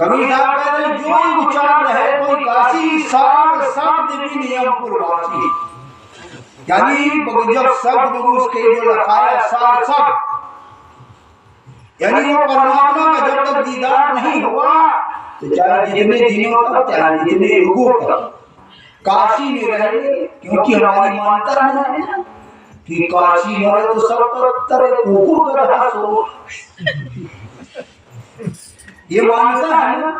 कबीर साहब कहते हैं जो उच्चारण है कोई काशी सार शब्द भी नियम पुरवासी, यानी जब शब्द गुरु के जो रखाया सार शब्द, यानी वो परमात्मा का जब तक दीदार नहीं हुआ तो चाहे जितने दिनों तक चाहे जितने युगों तक काशी में रहे, क्योंकि हमारी मान्यता है कि काशी में तो सब तरह कुकुर का रहा सो, ये मान्यता है ना।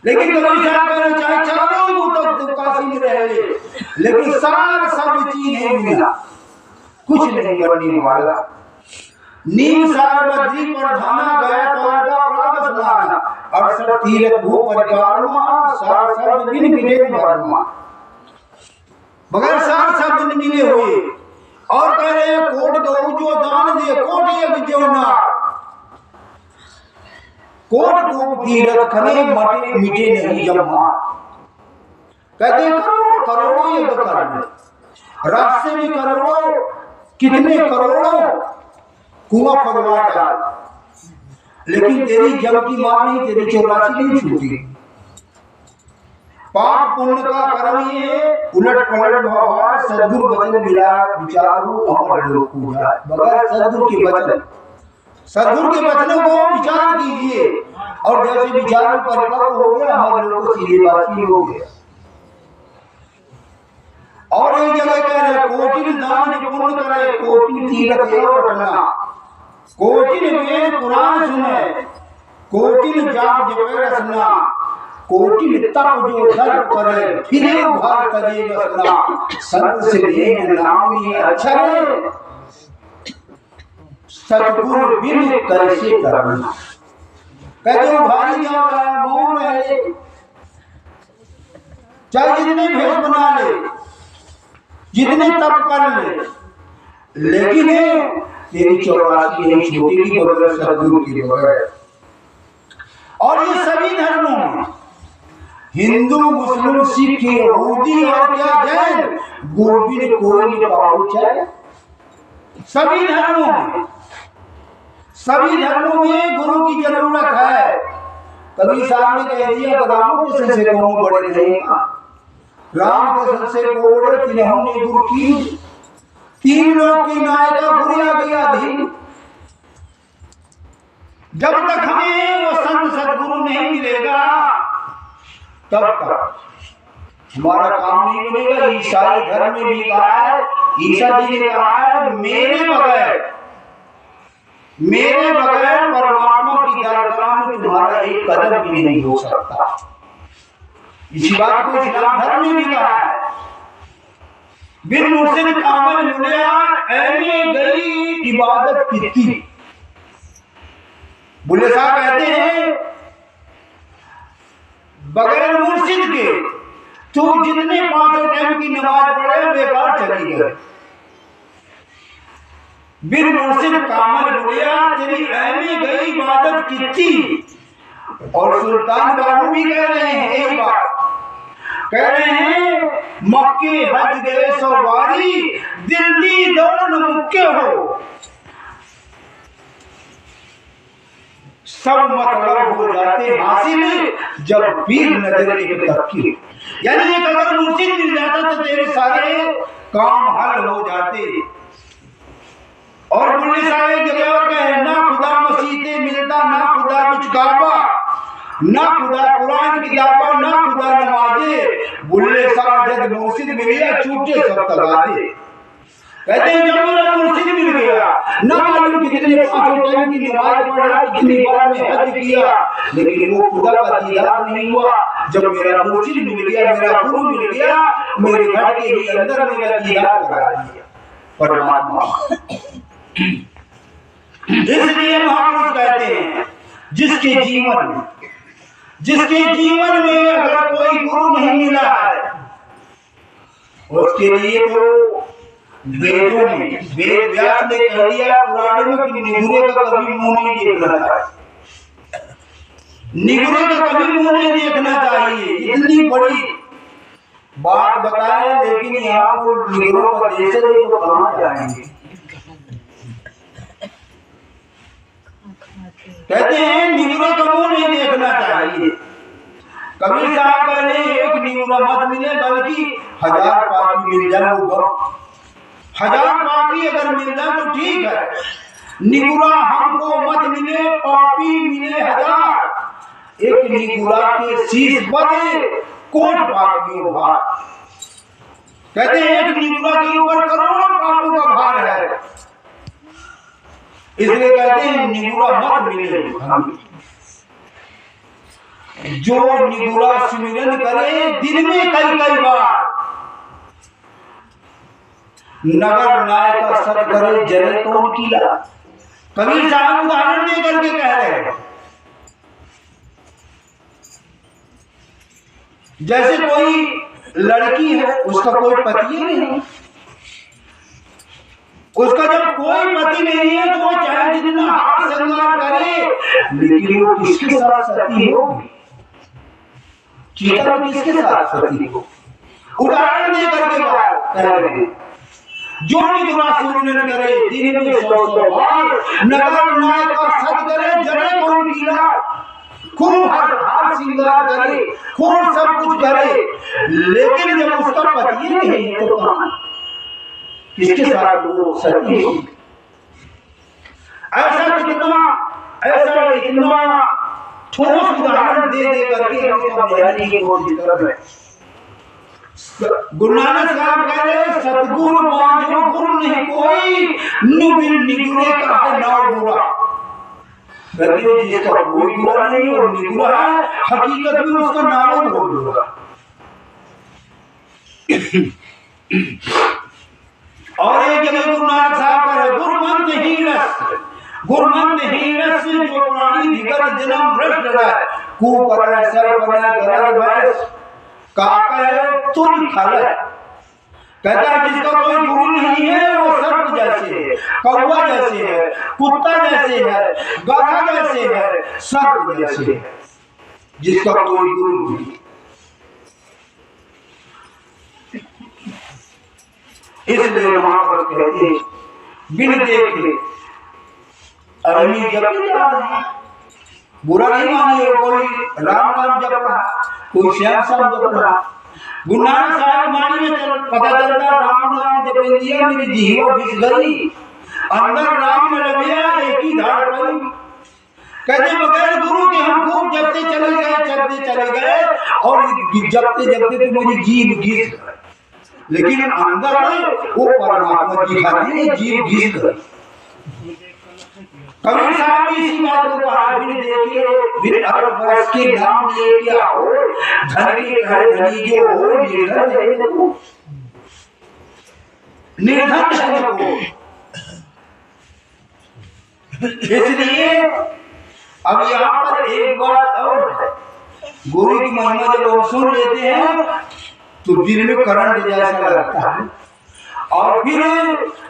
लेकिन कभी चाहे चारों युगों तक तो काशी में रहे, लेकिन सार सब चीज नहीं मिला, कुछ नहीं करने वाला। नीम सार बद्री पर धाना गया तो प्रगट स्नान, 68 तीर्थ भू परिकारमा सार शब्द बिन मिले वर्मा, मगर सार शब्द नहीं मिले हुए। और कह रहे हैं कोट गौ जो दान दे कोट यज्ञ जो ना, कोट को तीर्थ खने मटे मिटे नहीं जमा, कहते करोड़ों करोड़ों यज्ञ कर ले, रास्ते में करोड़ों कितने करोड़ों कुआं खुदवा डाल, लेकिन तेरी जब की मां नहीं, तेरी 84 नहीं छूटी। पाप पुण्य का कर्म ये उलट पलट भाव, सद्गुरु वचन मिला विचारू अमर लोक पूजा, बगैर सद्गुरु के वचन, सद्गुरु के वचनों को विचार कीजिए और जैसे विचार परिपक्व हो गया हमारे लोग को सीधे बातचीत हो गया। और एक जगह कह रहे कोटिन दान पुण्य करे कोटिन तीर्थ एवं रटना, कोटिन वेद पुराण सुने कोटिन जाप जपे रसना, कोटिन तप जो धर्म करे फिरे भार तजे रसना, संत से देख नामी अक्षर सतगुरु बिन कैसे करना। कहते हो भारी क्या है मौन है, चाहे जितने भेष बना ले जितने तप कर ले, लेकिन तेरी 84 नहीं छूटेगी बगैर सद्गुरु के बगैर। और ये सभी धर्मों में हिंदू मुस्लिम सिख यहूदी और क्या जैन गुरु बिन कोई नहीं पहुंचे। सभी धर्मों में गुरु की जरूरत है। कभी साहब ने कह दिया राम कृष्ण से कौन बड़े नहीं, राम कृष्ण से बड़े तिन्होंने गुरु की, तीन लोग की नायका बुरिया गया धीन। जब तक हमें वो संत सदगुरु नहीं मिलेगा तब तक हमारा काम नहीं मिलेगा। ईसाई धर्म में भी कहा है, ईसा जी ने कहा है मेरे बगैर परमात्मा की दरगाह में तुम्हारा एक कदम भी नहीं हो सकता। इसी बात को इस्लाम धर्म में भी कहा है। बिन मुर्शिद कामल मुनिया ऐनी गई इबादत की। बुल्ले साहब कहते हैं बगैर मुर्शिद के तो जितने 5 टाइम की नमाज पढ़े बेकार चली गए। बिन मुर्शिद कामल मुनिया तेरी ऐनी गई इबादत की। और सुल्तान बाबू भी कह रहे हैं एक बात, कह रहे हैं मक्के हज गए सवारी दिल दी दौड़ न मुक्के हो। सब मतलब हो जाते हासिल जब पीर नजर एक तकी। यानी एक अगर मुर्शिद मिल जाता तो तेरे सारे काम हल हो जाते। और बुल्ले साहब एक जगह और कहे, ना खुदा मसीते मिलता, ना खुदा कुछ काबा, ना खुदा कुरान किताबा, ना खुदा नमाजे, बुल्ले साहब जब मुर्शिद मिल गया छूटे सब तगादे। कहते हैं जब मेरा मुर्शिद मिल गया, ना मालूम कितने पांचों टाइम की नमाज पढ़ा, कितनी बार में हज किया, लेकिन वो खुदा का दीदार नहीं हुआ। जब मेरा मुर्शिद मिल गया, मेरा गुरु मिल गया, मेरे घर के ही अंदर मेरा दीदार करा दिया परमात्मा। इसलिए महापुरुष कहते हैं जिसके जीवन में अगर कोई गुरु नहीं मिला है, उसके लिए तो वेदों में वेद व्यास ने कह दिया पुराण में कि निगुरे का कभी मुंह नहीं देखना चाहिए, निगुरे का कभी मुंह नहीं देखना चाहिए। इतनी बड़ी बात बताए, लेकिन यहाँ पर निगुरों का देश है तो कहाँ जाएंगे। कहते हैं निगुरों का मुंह नहीं देखना चाहिए। कबीर साहब कहते एक निगुरा मत मिले बल्कि 1000 पापी मिल जाए, वो 1000 पापी अगर मिल जाए तो ठीक है, निगुरा हमको मत मिले, पापी मिले 1000, एक निगुरा के शीश पर कोट पापियों भार। कहते हैं एक निगुरा के ऊपर करोड़ों पापों का भार है, इसलिए कहते हैं निगुरा मत मिले। जो निगुरा सुमिरन करे दिन में कई बार, नगर नाय का सत करे जले तो कीला। कबीर साहब उदाहरण दे करके कह रहे हैं, जैसे कोई लड़की है, उसका कोई पति ही नहीं, उसका जब कोई पति नहीं है तो वो चाहे जितना हाथ श्रृंगार करे, लेकिन वो किसके साथ सती होगी, चीता किसके साथ सती हो। उदाहरण दे करके कह रहे हैं जो निगुरा सुमिरन करे दिन में 100 बार, नगर नाय का सत करे जले कौन कीला। खूब हर श्रृंगार करे, खूब सब कुछ करे, लेकिन जब उसका पति नहीं है तो कहां किसके साथ वो सती होगी। ऐसा इतना ठोस उदाहरण दे करके हम बयानी की कोशिश कर रहे हैं। गुरु नानक साहब कह रहे सतगुरु बांझो गुरु नहीं कोई, निबिल निगुरे का है नाम बुरा। कहते जिसका कोई बुरा नहीं और निगुरा है, हकीकत में उसका नाम बहुत बुरा। और एक जगह गुरु नानक साहब कह रहे गुरुमंत हीनस जो प्राणी विगत जन्म भ्रष्ट है, कुपर सर्व गरज भैंस काका तुम खल। कहता है जिसका कोई गुरु नहीं है वो सर्प जैसे है, कौवा जैसे है, कुत्ता जैसे है, गधा जैसे है, सर्प जैसे है, जिसका कोई गुरु नहीं। इसलिए वहां पर कहते बिन देखे अरणी जप रहा, बुरा नहीं मानिए, कोई राम नाम जप रहा, कोई श्याम श्याम जप रहा। गुरु नानक साहब वाणी में पता चलता राम नाम जप लिया मेरी जीव घिस गई, अंदर राम लग गया एक ही धार पड़ी। कहते बगैर गुरु के हम खूब जपते चले गए और जपते तो मेरी जीव घिस गई, लेकिन अंदर वो परमात्मा जी खाती है, जीव घिस गई। कबीर साहब ने इसी बात को कहा, बिन देखिए बिन हर बरस के नाम लिए क्या हो, धन के घर धनी जो हो, निर्धन है देखो, निर्धन है देखो। इसलिए अब यहाँ पर एक बात और है, गुरु की महिमा जब हम सुन लेते हैं तो दिल में करंट जैसा लगता है, और फिर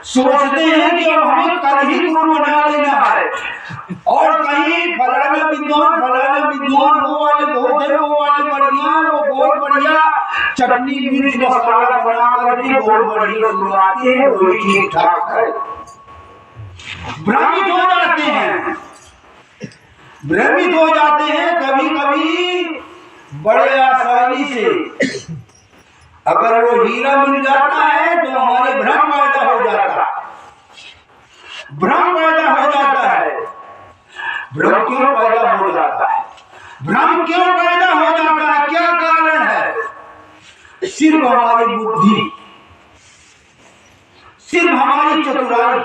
सोचते हैं कि अब हमें कल ही गुरु बना लेना है, और कहीं फलाना विद्वान वो वाले बहुत है, वो वाले बढ़िया, वो बहुत बढ़िया चटनी मिर्च मसाला बना करके बहुत बढ़िया सुनाते हैं, वो ठीक ठाक है। भ्रमित हो जाते हैं, भ्रमित हो जाते हैं कभी कभी बड़े आसानी से। अगर वो हीरा मिल जाता है तो हमारे भ्रम पैदा हो जाता है, भ्रम पैदा हो जाता है। भ्रम क्यों पैदा हो जाता है? भ्रम क्यों पैदा हो जाता है? क्या कारण है? सिर्फ हमारी बुद्धि, सिर्फ हमारी चतुराई।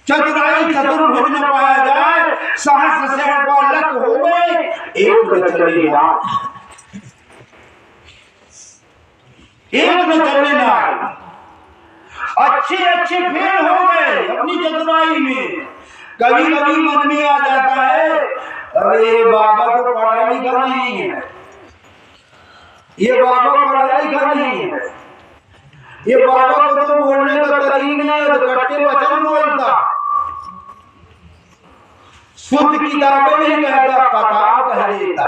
चतुराई चतुर्भुज न पाया जाए, सहस्र सेठ को लक हो गए, एक न चले ना, एक न चले ना। अच्छे अच्छे फेल हो गए अपनी चतुराई में। कभी कभी मन में आ जाता है, अरे बाबा तो पढ़ा लिखा नहीं है, ये बाबा पढ़ा लिखा नहीं है, ये बाबा को तो बोलने का तरीका नहीं है, तो कट्टे वचन बोलता, शुद्ध किताबें नहीं कहता, किताब कह देता।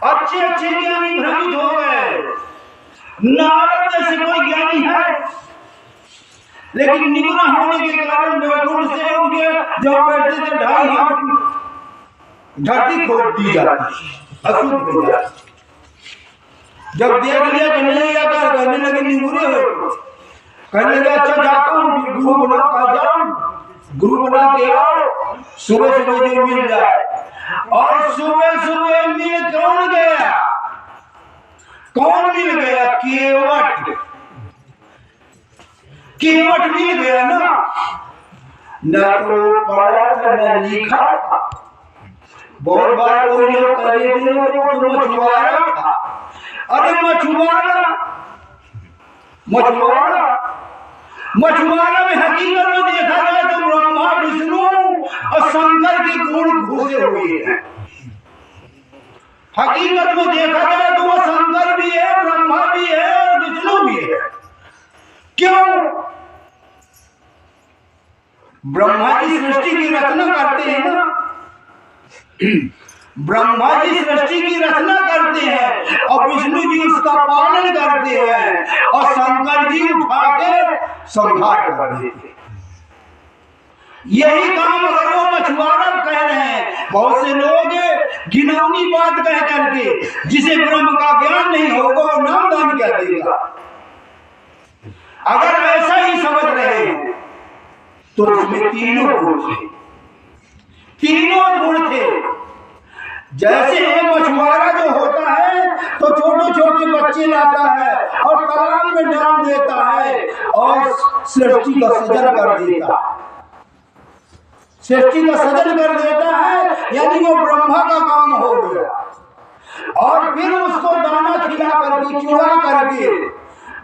अच्छे अच्छे ज्ञानी भ्रमित हो गए। नारद जैसे कोई ज्ञानी है, लेकिन निगुना होने के कारण वैकुंठ से उनके जब बैठे थे 2.5 हाथ धरती खोद दी जाती, अशुद्ध हो जाती। जब देख लिया कहने लगे निगुरे हो, कहने लगे अच्छा जाता हूँ गुरु बना का जाऊं, गुरु बना के आओ, सुबह सुबह जो मिल जाए। और सुबह सुबह मिल कौन गया? कौन मिल गया? केवट, केवट मिल गया ना। न तो पढ़ा था न लिखा था। बहुत बार कोई लोग कह देते हैं तो मछुआरा था। अरे मछुआरा, मछुआरा, मछुआरा में हकीकत में देखा जाए तो ब्रह्मा विष्णु और शंकर के गुण घुसे हुए हैं। हकीकत में देखा जाए तो वो शंकर भी है, ब्रह्मा भी है और विष्णु भी है। क्यों? ब्रह्मा जी सृष्टि की रचना करते हैं ना, ब्रह्मा जी सृष्टि की रचना करते हैं और विष्णु जी उसका पालन करते हैं और शंकर जी उठा के संहार कर देते हैं। यही काम अगर वो मछुआरा कह रहे हैं। बहुत से लोग घिनौनी बात कह करके, जिसे ब्रह्म का ज्ञान नहीं होगा वो नामदान कह देगा। अगर ऐसा ही समझ रहे हैं तो उसमें तीनों गुण थे, तीनों गुण थे। जैसे मछुआरा जो होता है तो छोटे छोटे बच्चे लाता है और तालाब में डाल देता है और सृष्टि का सृजन कर देता है, सृष्टि का सृजन कर देता है, यानी वो ब्रह्मा का काम हो गया। और फिर उसको दाना खिला करके, चूड़ा करके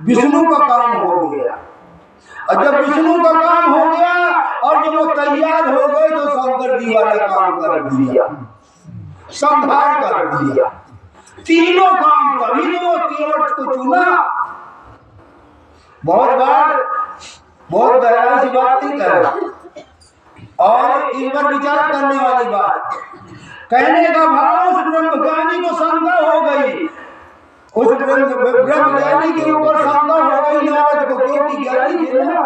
विष्णु का काम हो गया। और जब विष्णु का काम हो गया और जब वो तैयार हो गए तो शंकर जी वाला काम कर दिया, संहार कर दिया। तीनों काम तभी तो वो केवट को चुना। बहुत बार बहुत गहराई से बात नहीं कर रहा और इस पर विचार करने वाली बात। कहने का भाव उस ब्रह्मज्ञानी को शंका हो गई, उस ब्रह्मज्ञानी के ऊपर शंका हो गई नारद को, क्योंकि ज्ञानी थे ना।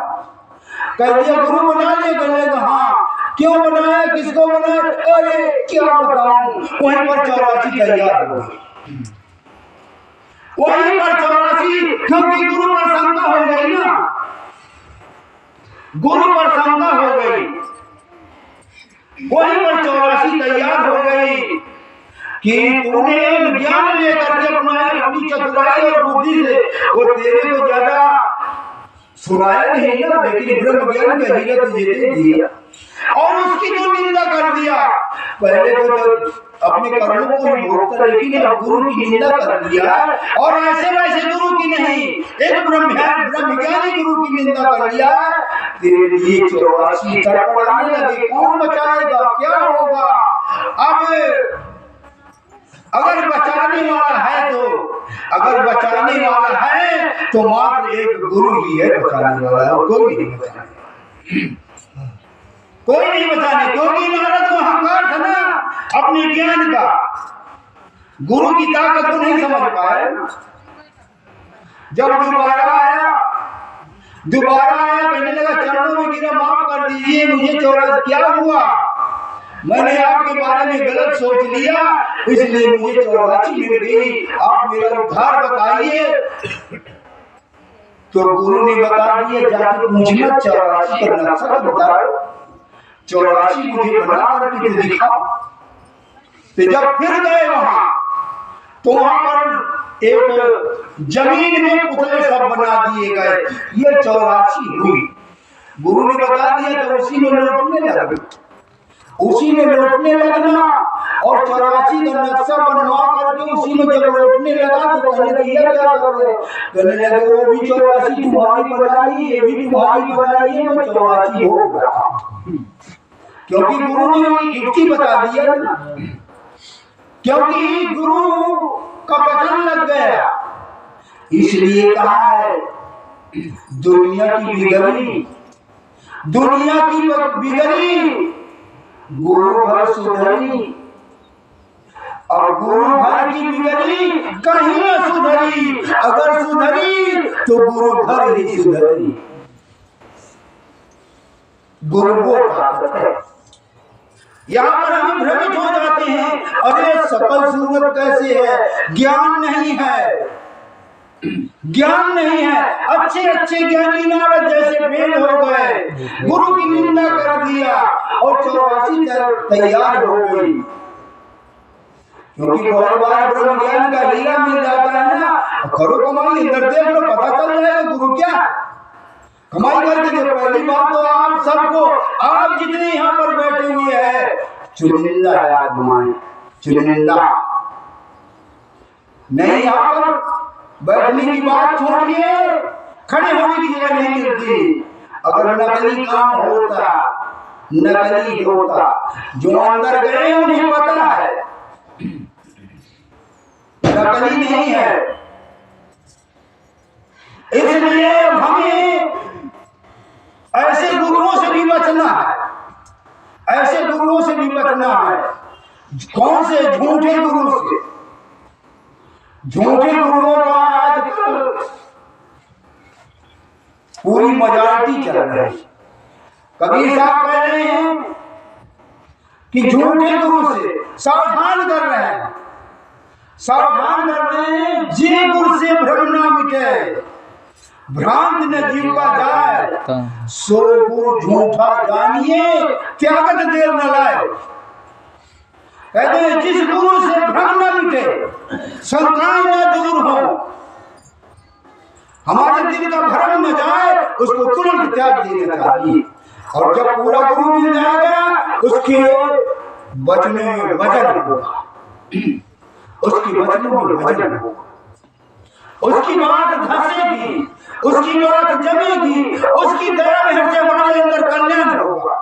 कह दिया गुरु बना ले, कहने का हाँ क्यों बनाया, किसको बनाया? अरे क्या बताऊं, वहीं पर 84 तैयार हो गई, वहीं पर 84, क्योंकि गुरु पर शंका हो गई ना, गुरु पर शंका हो गई, वहीं पर 84 तैयार हो गई कि तूने ज्ञान लेकर के अपनी चतुराई और बुद्धि से वो तेरे को ज्यादा सुनाया नहीं ना, लेकिन ब्रह्म ज्ञान का हीरा तुझे दे दिया और उसकी जो निंदा कर दिया। पहले तो जब अपने कर्मों को ही भोगता, लेकिन अब गुरु की निंदा कर दिया और ऐसे वैसे गुरु की नहीं, एक ब्रह्मज्ञानी गुरु की निंदा कर दिया। तेरे लिए 84 तड़पड़ाने लगे, कौन बचाएगा, क्या होगा? अब अगर बचाने वाला है तो, अगर बचाने वाला है तो मात्र एक गुरु ही है बचाने वाला, और कोई नहीं बचाने, कोई नहीं बचाने। क्योंकि नारद को अहंकार था ना अपने ज्ञान का, गुरु की ताकत को नहीं समझ पाए। जब दोबारा आया कहने लगा चरणों में गिरा, माफ कर दीजिए मुझे, 84 क्या हुआ? मैंने आपके बारे में गलत सोच लिया, इसलिए मुझे 84 मिल गई, आप मेरा उद्धार बताइए। तो गुरु ने बता दिया, जाके पूछना 84 का नक्शा बताओ, 84 मुझे बना करके दिखाओ। तो जब फिर गए वहां, तो वहां पर एक जमीन में पुतले सब बना दिए गए, ये 84 हुई। गुरु ने बता दिया तो उसी में लौटने लगे, उसी में लौटने लगना, और 84 का नक्शा बनवा करके उसी में जब लौटने लगा तो कहने लगे क्या कर रहे हो? कहने लगे वो भी 84 तुम्हारी बनाई, ये भी तुम्हारी बनाई, मैं 84 हो गया। क्योंकि गुरु ने युक्ति बता दिया ना, क्योंकि गुरु का वचन लग गया, इसलिए कहा है दुनिया की बिगड़ी, दुनिया की बिगड़ी, गुरु भर सुधरी, और गुरु भर की बिगड़ी कहीं न सुधरी, अगर सुधरी तो गुरु भर ही सुधरी। गुरु वो ताकत है। यहाँ पर हम भ्रमित हो जाते हैं, अरे सकल सूरत कैसे है, ज्ञान नहीं है, ज्ञान नहीं है। अच्छे अच्छे ज्ञानी नारद जैसे फेल हो गए, गुरु की निंदा कर दिया और 84 तैयार हो गई। क्योंकि बहुत बार ब्रह्म ज्ञान का हीरा मिल जाता है ना, करो कमाई, अंदर देख लो, पता चल जाएगा गुरु क्या कमाई कर देंगे। पहली बात तो आप सबको, आप जितने यहाँ पर बैठे हुए हैं, चुनिंदा है आत्माएं, चुनिंदा नहीं। यहाँ पर बैठने की बात छोड़िए, खड़े होने की जगह नहीं मिलती। अगर नकली काम होता, नकली होता, जो अंदर गए उन्हें पता है नकली नहीं है। इसलिए हमें ऐसे गुरुओं से भी बचना है, ऐसे गुरुओं से भी बचना है। कौन से? झूठे गुरु से। झूठे गुरुओं का आजकल पूरी मजाटी चल रही है। कबीर साहब कह रहे हैं कि झूठे गुरु से सावधान कर रहे हैं, सावधान कर रहे हैं, जे गुरु से भ्रम न मिटे, भ्रांत न जीव का जाए, सो गुरु झूठा जानिए, त्यागत देर न लाए। कहते हैं जिस गुरु से भ्रम न मिटे, शंकाएं न दूर हो, हमारे दिल का भ्रम न जाए, उसको तुरंत त्याग देना चाहिए। और जब पूरा गुरु मिल जाएगा, उसके बचने में वजन होगा, उसकी वचनों में वजन होगा, उसकी बात धंसेगी, उसकी बात जमेगी, उसकी दया में से हमारे अंदर कल्याण होगा,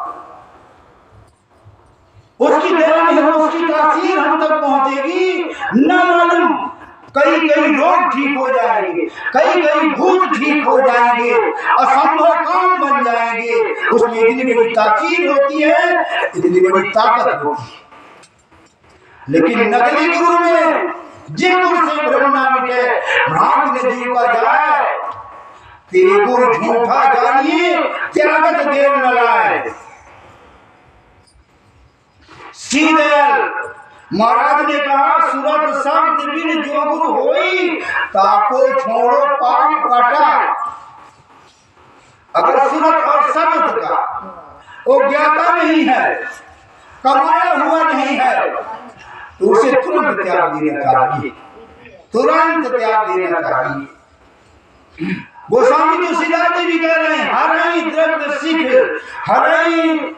उसकी दया में उसकी तासीर हम तक पहुंचेगी। न मालूम कई कई रोग ठीक हो जाएंगे, कई कई भूत ठीक हो जाएंगे, असंभव काम बन जाएंगे। उसमें इतनी बड़ी तासीर होती है, इतनी बड़ी ताकत होती है। लेकिन नकली गुरु में जिन गुरु से भ्रम न मिटे, भ्रांत न जीव का जाए, तेरे गुरु झूठा जानिए, त्यागत देर न लाए। सीधे महाराज ने कहा, सूरत शब्द बिन जो गुरु होई, ताको छोड़ो पाप काटा। अगर सूरत और शब्द का वो ज्ञाता नहीं है, कमाया हुआ नहीं है, तो उसे तुरंत त्याग देना चाहिए, तुरंत त्याग देना चाहिए। गोस्वामी तुलसीदास जी भी कह रहे हैं, हरई द्रव्य सिख, हरई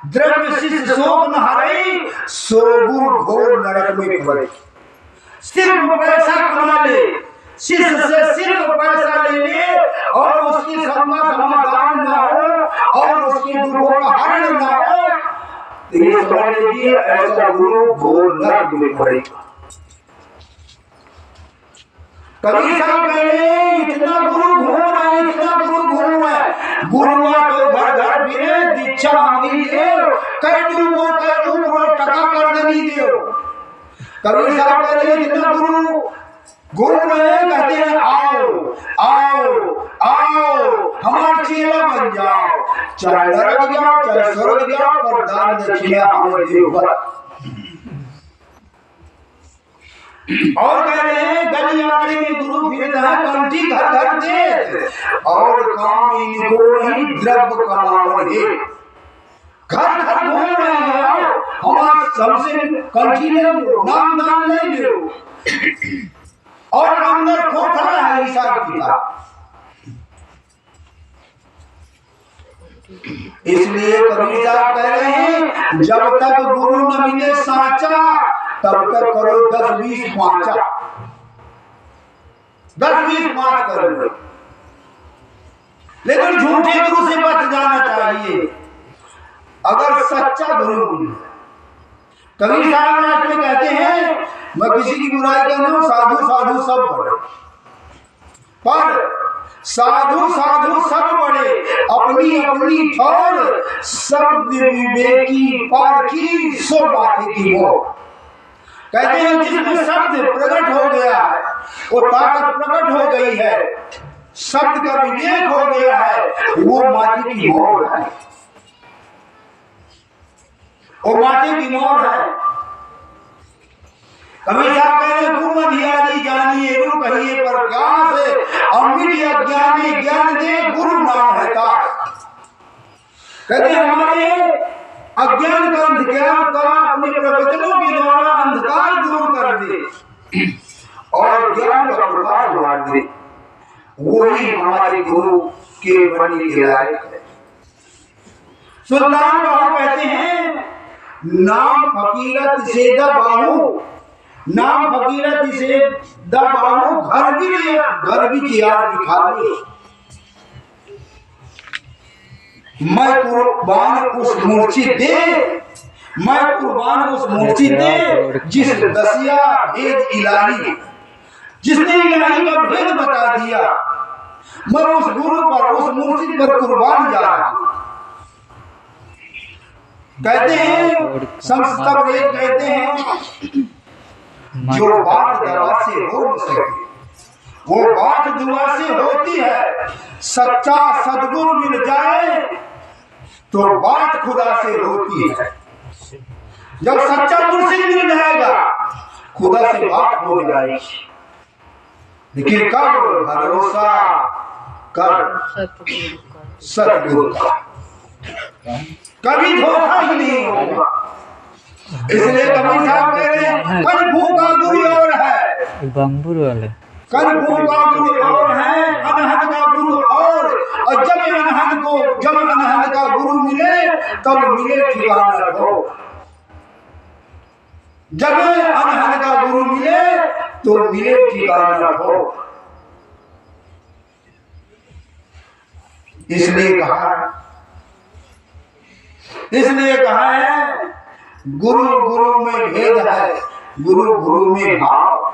द्रव्य शिष्य शोक न हरई, सो गुरु घोर नरक में पड़े। सिर्फ पैसा कमा ले, शिष्य से सिर्फ पैसा ले ले, और उसकी समाधान न हो, और उसके दुखों का हरण न हो, तो ये समझ लीजिए ऐसा गुरु घोर नरक में पड़ेगा। कबीर साहब कह रहे हैं, इतना गुरु घोर है, इतना गुरु घोर है, गुरुआ तो घर घर फिरे, दीक्षा मांगी ले, कई गुरुओं का रूप टका कर नहीं दियो। कबीर साहब कह रहे हैं, इतना गुरु घोर है, कहते हैं आओ आओ आओ, हमारे चेला बन जाओ, चाहे नरक जाओ चाहे स्वर्ग जाओ, पर दान दक्षिणा हमें देव। और कह रहे हैं गली आंगन में गुरु फिरता है, कंठी घर घर दे, और काम इनको नहीं द्रव्य कमावन है। घर घर घूम रहे हैं, हमारा सबसे कंठी ले लो, नाम दान ले लो, और अंदर खोखला है हिसाब किताब। इसलिए कबीर साहब कह रहे हैं जब तक गुरु न मिले साचा, तब तक करो 10-20 पांचा, 10-20 पांच करो, लेकिन झूठे गुरु से बच जाना चाहिए। अगर सच्चा गुरु मिले, कबीर साहब लास्ट में कहते हैं मैं किसी की बुराई कर रहा हूं, साधु साधु सब बड़े, पर साधु साधु सब बड़े, अपनी अपनी ठौर, सब विवेकी पारखी सो बातें की हो। कहते हैं जिसमें शब्द प्रकट हो गया है, वो ताकत प्रकट हो गई है, शब्द का विवेक हो गया है, वो माटी की मोर है, वो माटी की मोर है। कबीर साहब कह रहे गुरु अधियारी जानिए गुरु कहिए पर ज्ञान से, अमृत अज्ञानी ज्ञान दे गुरु नाम है का। कहते हमारे अज्ञान का अंधकार का अपने प्रवचनों के द्वारा अंधकार दूर कर दे और ज्ञान का प्रकाश बढ़ा दे, वही हमारे गुरु के बनने के लायक है। सुल्तान बाबू कहते हैं नाम फकीरत से दबाहू, नाम फकीरत से दबाहू, घर भी किया दिखावे, मैं कुर्बान उस मूर्छित दे, मैं कुर्बान उस मूर्छित दे जिस दसिया भेद इलाही, जिसने इलाही का भेद बता दिया, मैं उस गुरु पर उस मूर्छित पर कुर्बान जा रहा हूं। कहते हैं संस्कृत वेद कहते हैं जो बात दवा से हो न सके वो बात दुआ से होती है, सच्चा सदगुरु मिल जाए तो बात खुदा से होती है। जब सच्चा मुर्शिद मिल जाएगा खुदा से बात हो जाएगी, लेकिन कब भरोसा कर सदगुरु का, कभी धोखा ही नहीं होगा। इसलिए कबीर साहब कह रहे हैं कल भूखा गुरु और है, बंबूर वाले कल भूखा गुरु और है, अनहद का गुरु और जब अनहद का गुरु मिले तब मिले ठिकाना हो, जब अनहद का गुरु मिले तो मिले ठिकाना हो। इसलिए कहा है गुरु गुरु में भेद है, गुरु गुरु में भाव,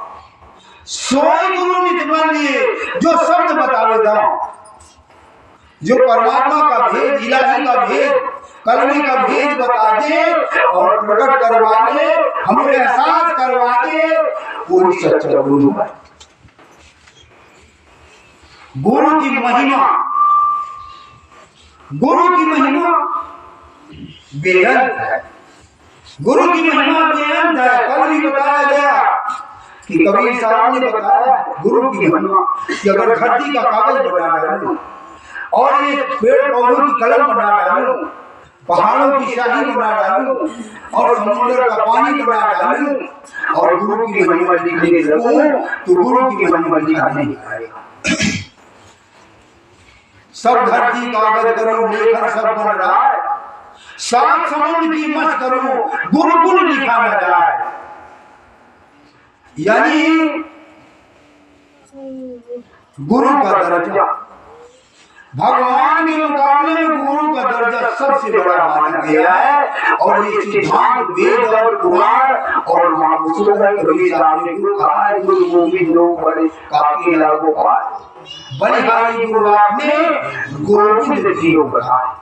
सोई गुरु नित बनिए जो शब्द बतावे दाम, जो परमात्मा का भेद, इलाही का भेद, कलमे का भेद बता दे और प्रकट करवा दे, हमें एहसास करवा दे, वो सच्चा गुरु है। गुरु की महिमा, गुरु की महिमा बेअंत है, गुरु की महिमा बेअंत है। कल भी बताया गया कि कबीर साहब ने बताया गुरु की महिमा कि अगर धरती का कागज बना डालूं और ये पेड़ पौधों की कलम बना डालूं, पहाड़ों की शाही बना डालूं और समुद्र का पानी बना डालूं और गुरु की महिमा लिखने लगूं तो गुरु की महिमा लिखा नहीं आएगा। सब धरती कागज करो लेखन सब बन रहा है, सात समुद्र की मत करो गुरु गुण लिखा न जाए। यानी गुरु का दर्जा भगवान के मुकाबले में गुरु का दर्जा सबसे बड़ा माना गया है, और ये सिद्धांत वेद और पुराण और महापुरुषों ने कबीर साहब ने कहा है गुरु गोविंद लोग बड़े काफी लागू पाए, बलिहारी गुरु आपने गोविंद जी को बताया।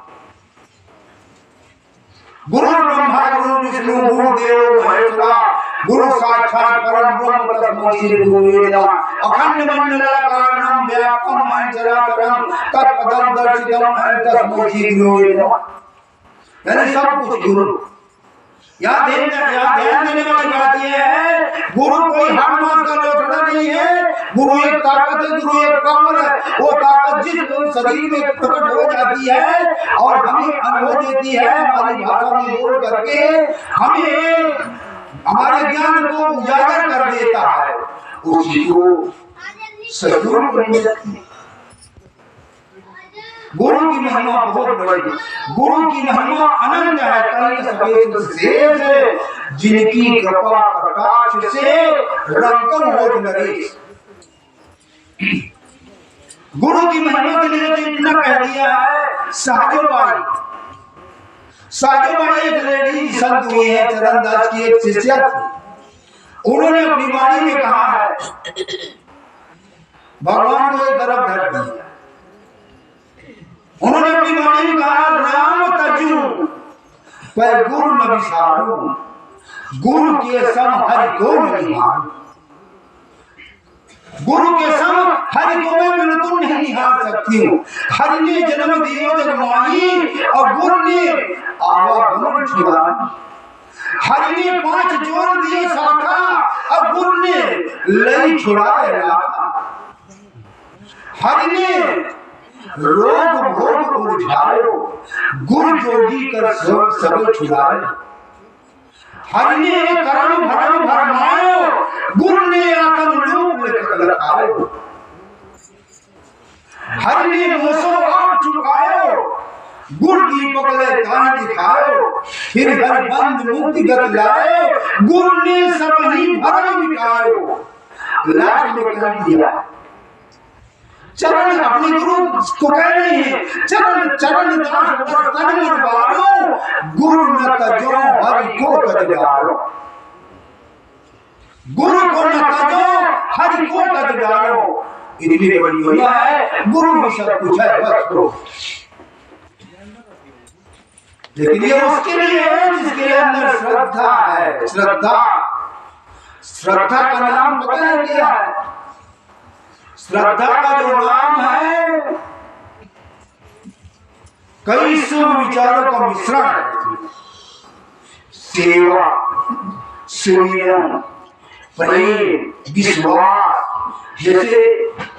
गुरु ब्रह्मा गुरु विष्णु गुरु देव महेश्वरा गुरु साक्षात परम ब्रह्म तस्मै श्री गुरुवे नमः। अखंड मंडलाकारं व्याप्तं येन चराचरं तत्पदं दर्शितं तस्मै श्री गुरुवे नमः। यानी सब कुछ गुरु। यहाँ ध्यान देने वाली बात यह है, गुरु कोई हाथ मास का लोटना नहीं है। गुरु एक ताकत है, गुरु एक पावर है। वो ताकत जिस शरीर में प्रकट हो जाती है और हमें अनुभव देती है, हमारी भाषा में बोल करके हमें हमारे ज्ञान को उजागर कर देता है, उसी को सद्गुरु बन जाती है। गुरु की महिमा बहुत बड़ी, गुरु की महिमा अनंत है, कल सफेद शेष है, जिनकी कृपा कटाक्ष से रंगम हो नरेश। गुरु की महिमा के लिए तो इतना कह दिया है। साजोबाई एक लेडी संत हुई है, चरणदास की एक शिष्या थी। उन्होंने अपनी वाणी में कहा है, भगवान को एक तरफ धर दिया। उन्होंने अपनी वाणी में कहा, राम तजू पर गुरु न विसारू, गुरु के सम हरि को नहीं हारू। गुरु के सम हरि को मैं बिल्कुल नहीं निहार सकती हूँ। हरि ने जन्म दियो जगमाही और गुरु ने आवागमन छुड़ाई। हरि ने 5 जोड़ दिए शाखा और गुरु ने लई छुड़ाए लाखा। हरि ने रोग भोग उलझायो, गुरु जोगी कर सब छुड़ाए। हरि ने कर्म भरम भरमायो, गुरु ने आत्म रूप लखायो। हरि ने मोसो आप चुकायो, गुरु दीपक ले दान दिखायो। फिर हर बंद मुक्ति गत लायो, गुरु ने सब ही भरम मिटायो। लास्ट में कह दिया, चरण अपने गुरु को कह रहे हैं, चरण दास पर तन मरवारो, गुरु न तजो हरि को तजगारो। गुरु को न तजो हरि को तजगारो। इतनी बड़ी महिमा है, गुरु में सब कुछ है, बस तो। लेकिन ये उसके लिए है जिसके अंदर श्रद्धा है। श्रद्धा का नाम पता है क्या है? श्रद्धा का जो नाम है, कई सुविचारों का मिश्रण है। सेवा, सुमिरन, प्रेम, विश्वास। जैसे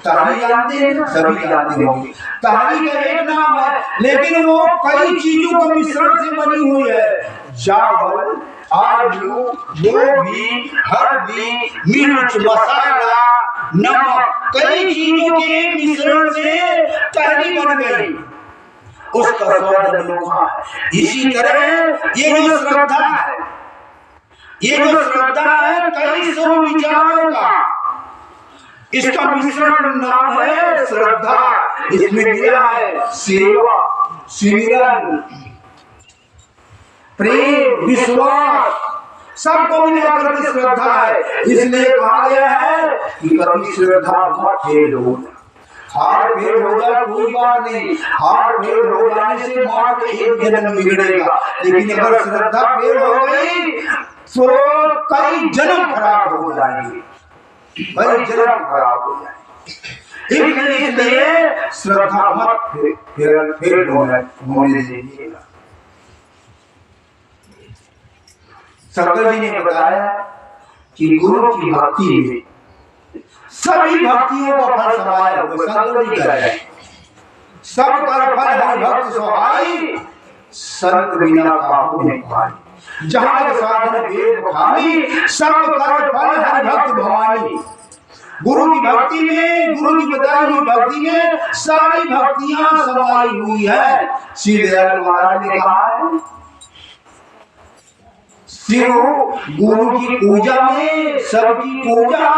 तहारी जानते हैं, सभी जानते होंगे। तहारी का एक नाम है, लेकिन वो कई चीजों का मिश्रण से बनी हुई है। चावल, आलू, गोभी, हल्दी, मिर्च, मसाला, नमक, कई चीजों के मिश्रण से तहरी बन गई। उसका स्वाद अनोखा है। इसी तरह ये जो श्रद्धा है, ये जो श्रद्धा है कई सौ विचारों का, इसका मिश्रण नाम है श्रद्धा। इसमें मिला है सेवा, सिमरन, प्रेम, विश्वास, सबको मिलाकर के श्रद्धा है। इसलिए कहा गया है कि कभी श्रद्धा मत फेल होना। हार फेल हो जाए कोई बात नहीं, हार फेल हो जाने से मात्र एक जन्म बिगड़ेगा, लेकिन अगर श्रद्धा फेल हो गई तो कई जन्म खराब हो जाएंगे, कई जन्म खराब हो जाएंगे। इसलिए श्रद्धा मत फेल होने दीजिएगा। शंकर जी ने बताया कि गुरु की भक्ति में सभी भक्तियों का फल समाया हुआ। शंकर जी कह रहे हैं, सब कर फल हरि भक्त सोहाई, संत बिना काहू नहीं पाई। जहाँ साधन वेद बखानी, सब कर फल हरि भक्त भवानी। गुरु की भक्ति में, गुरु की बताई हुई भक्ति में सारी भक्तियां समाई हुई है। श्री दयाल महाराज ने कहा है, शिव गुरु की पूजा में सबकी पूजा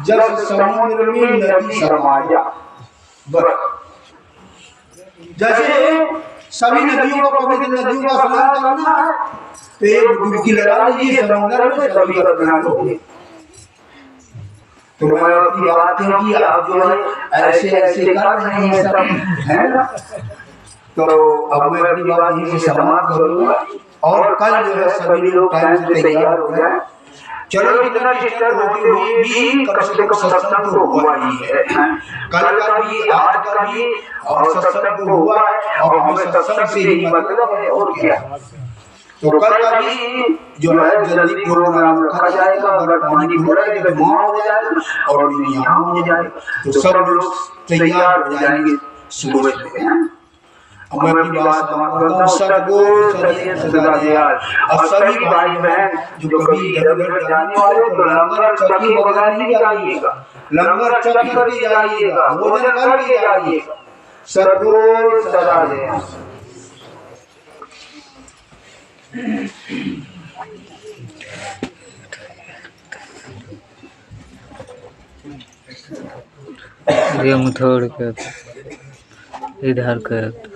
जब समुद्र में नदी समाया। जैसे सभी नदियों को, पवित्र नदियों का स्नान करना है तो एक डुबकी लगा लीजिए समुद्र में, सभी का स्नान होंगे। तो मैं अपनी बातों की आप जो है ऐसे ऐसे कर रहे हैं सब, है ना? तो अब मैं अपनी बात यहीं से समाप्त करूंगा और कल जो है सभी लोग टाइम से तैयार हो जाए। चलो इतना डिस्टर्ब होते हुए भी कम से कम सत्संग तो हुआ ही है। कल का भी, आज का भी, और सत्संग तो हुआ है और हमें सत्संग से ही मतलब है और क्या। तो कल का भी जो है जल्दी प्रोग्राम रखा जाएगा, अगर पानी खुल रहा है तो वहाँ हो जाएगा और नहीं यहाँ हो जाएगा, तो सब लोग तैयार हो जाएंगे सुबह सुबह। अब मैं अपनी बात समाप्त करता हूँ। सतगुरु शरीयत सदा दयाल। अब सभी भाई बहन जो कभी इधर उधर जाने वाले तो लंगर चक्की बगैर नहीं जाइएगा, लंगर चख करके जाइएगा, भोजन करके जाइएगा। सतगुरु सदा दयाल। ये मुथोड़ के इधर कर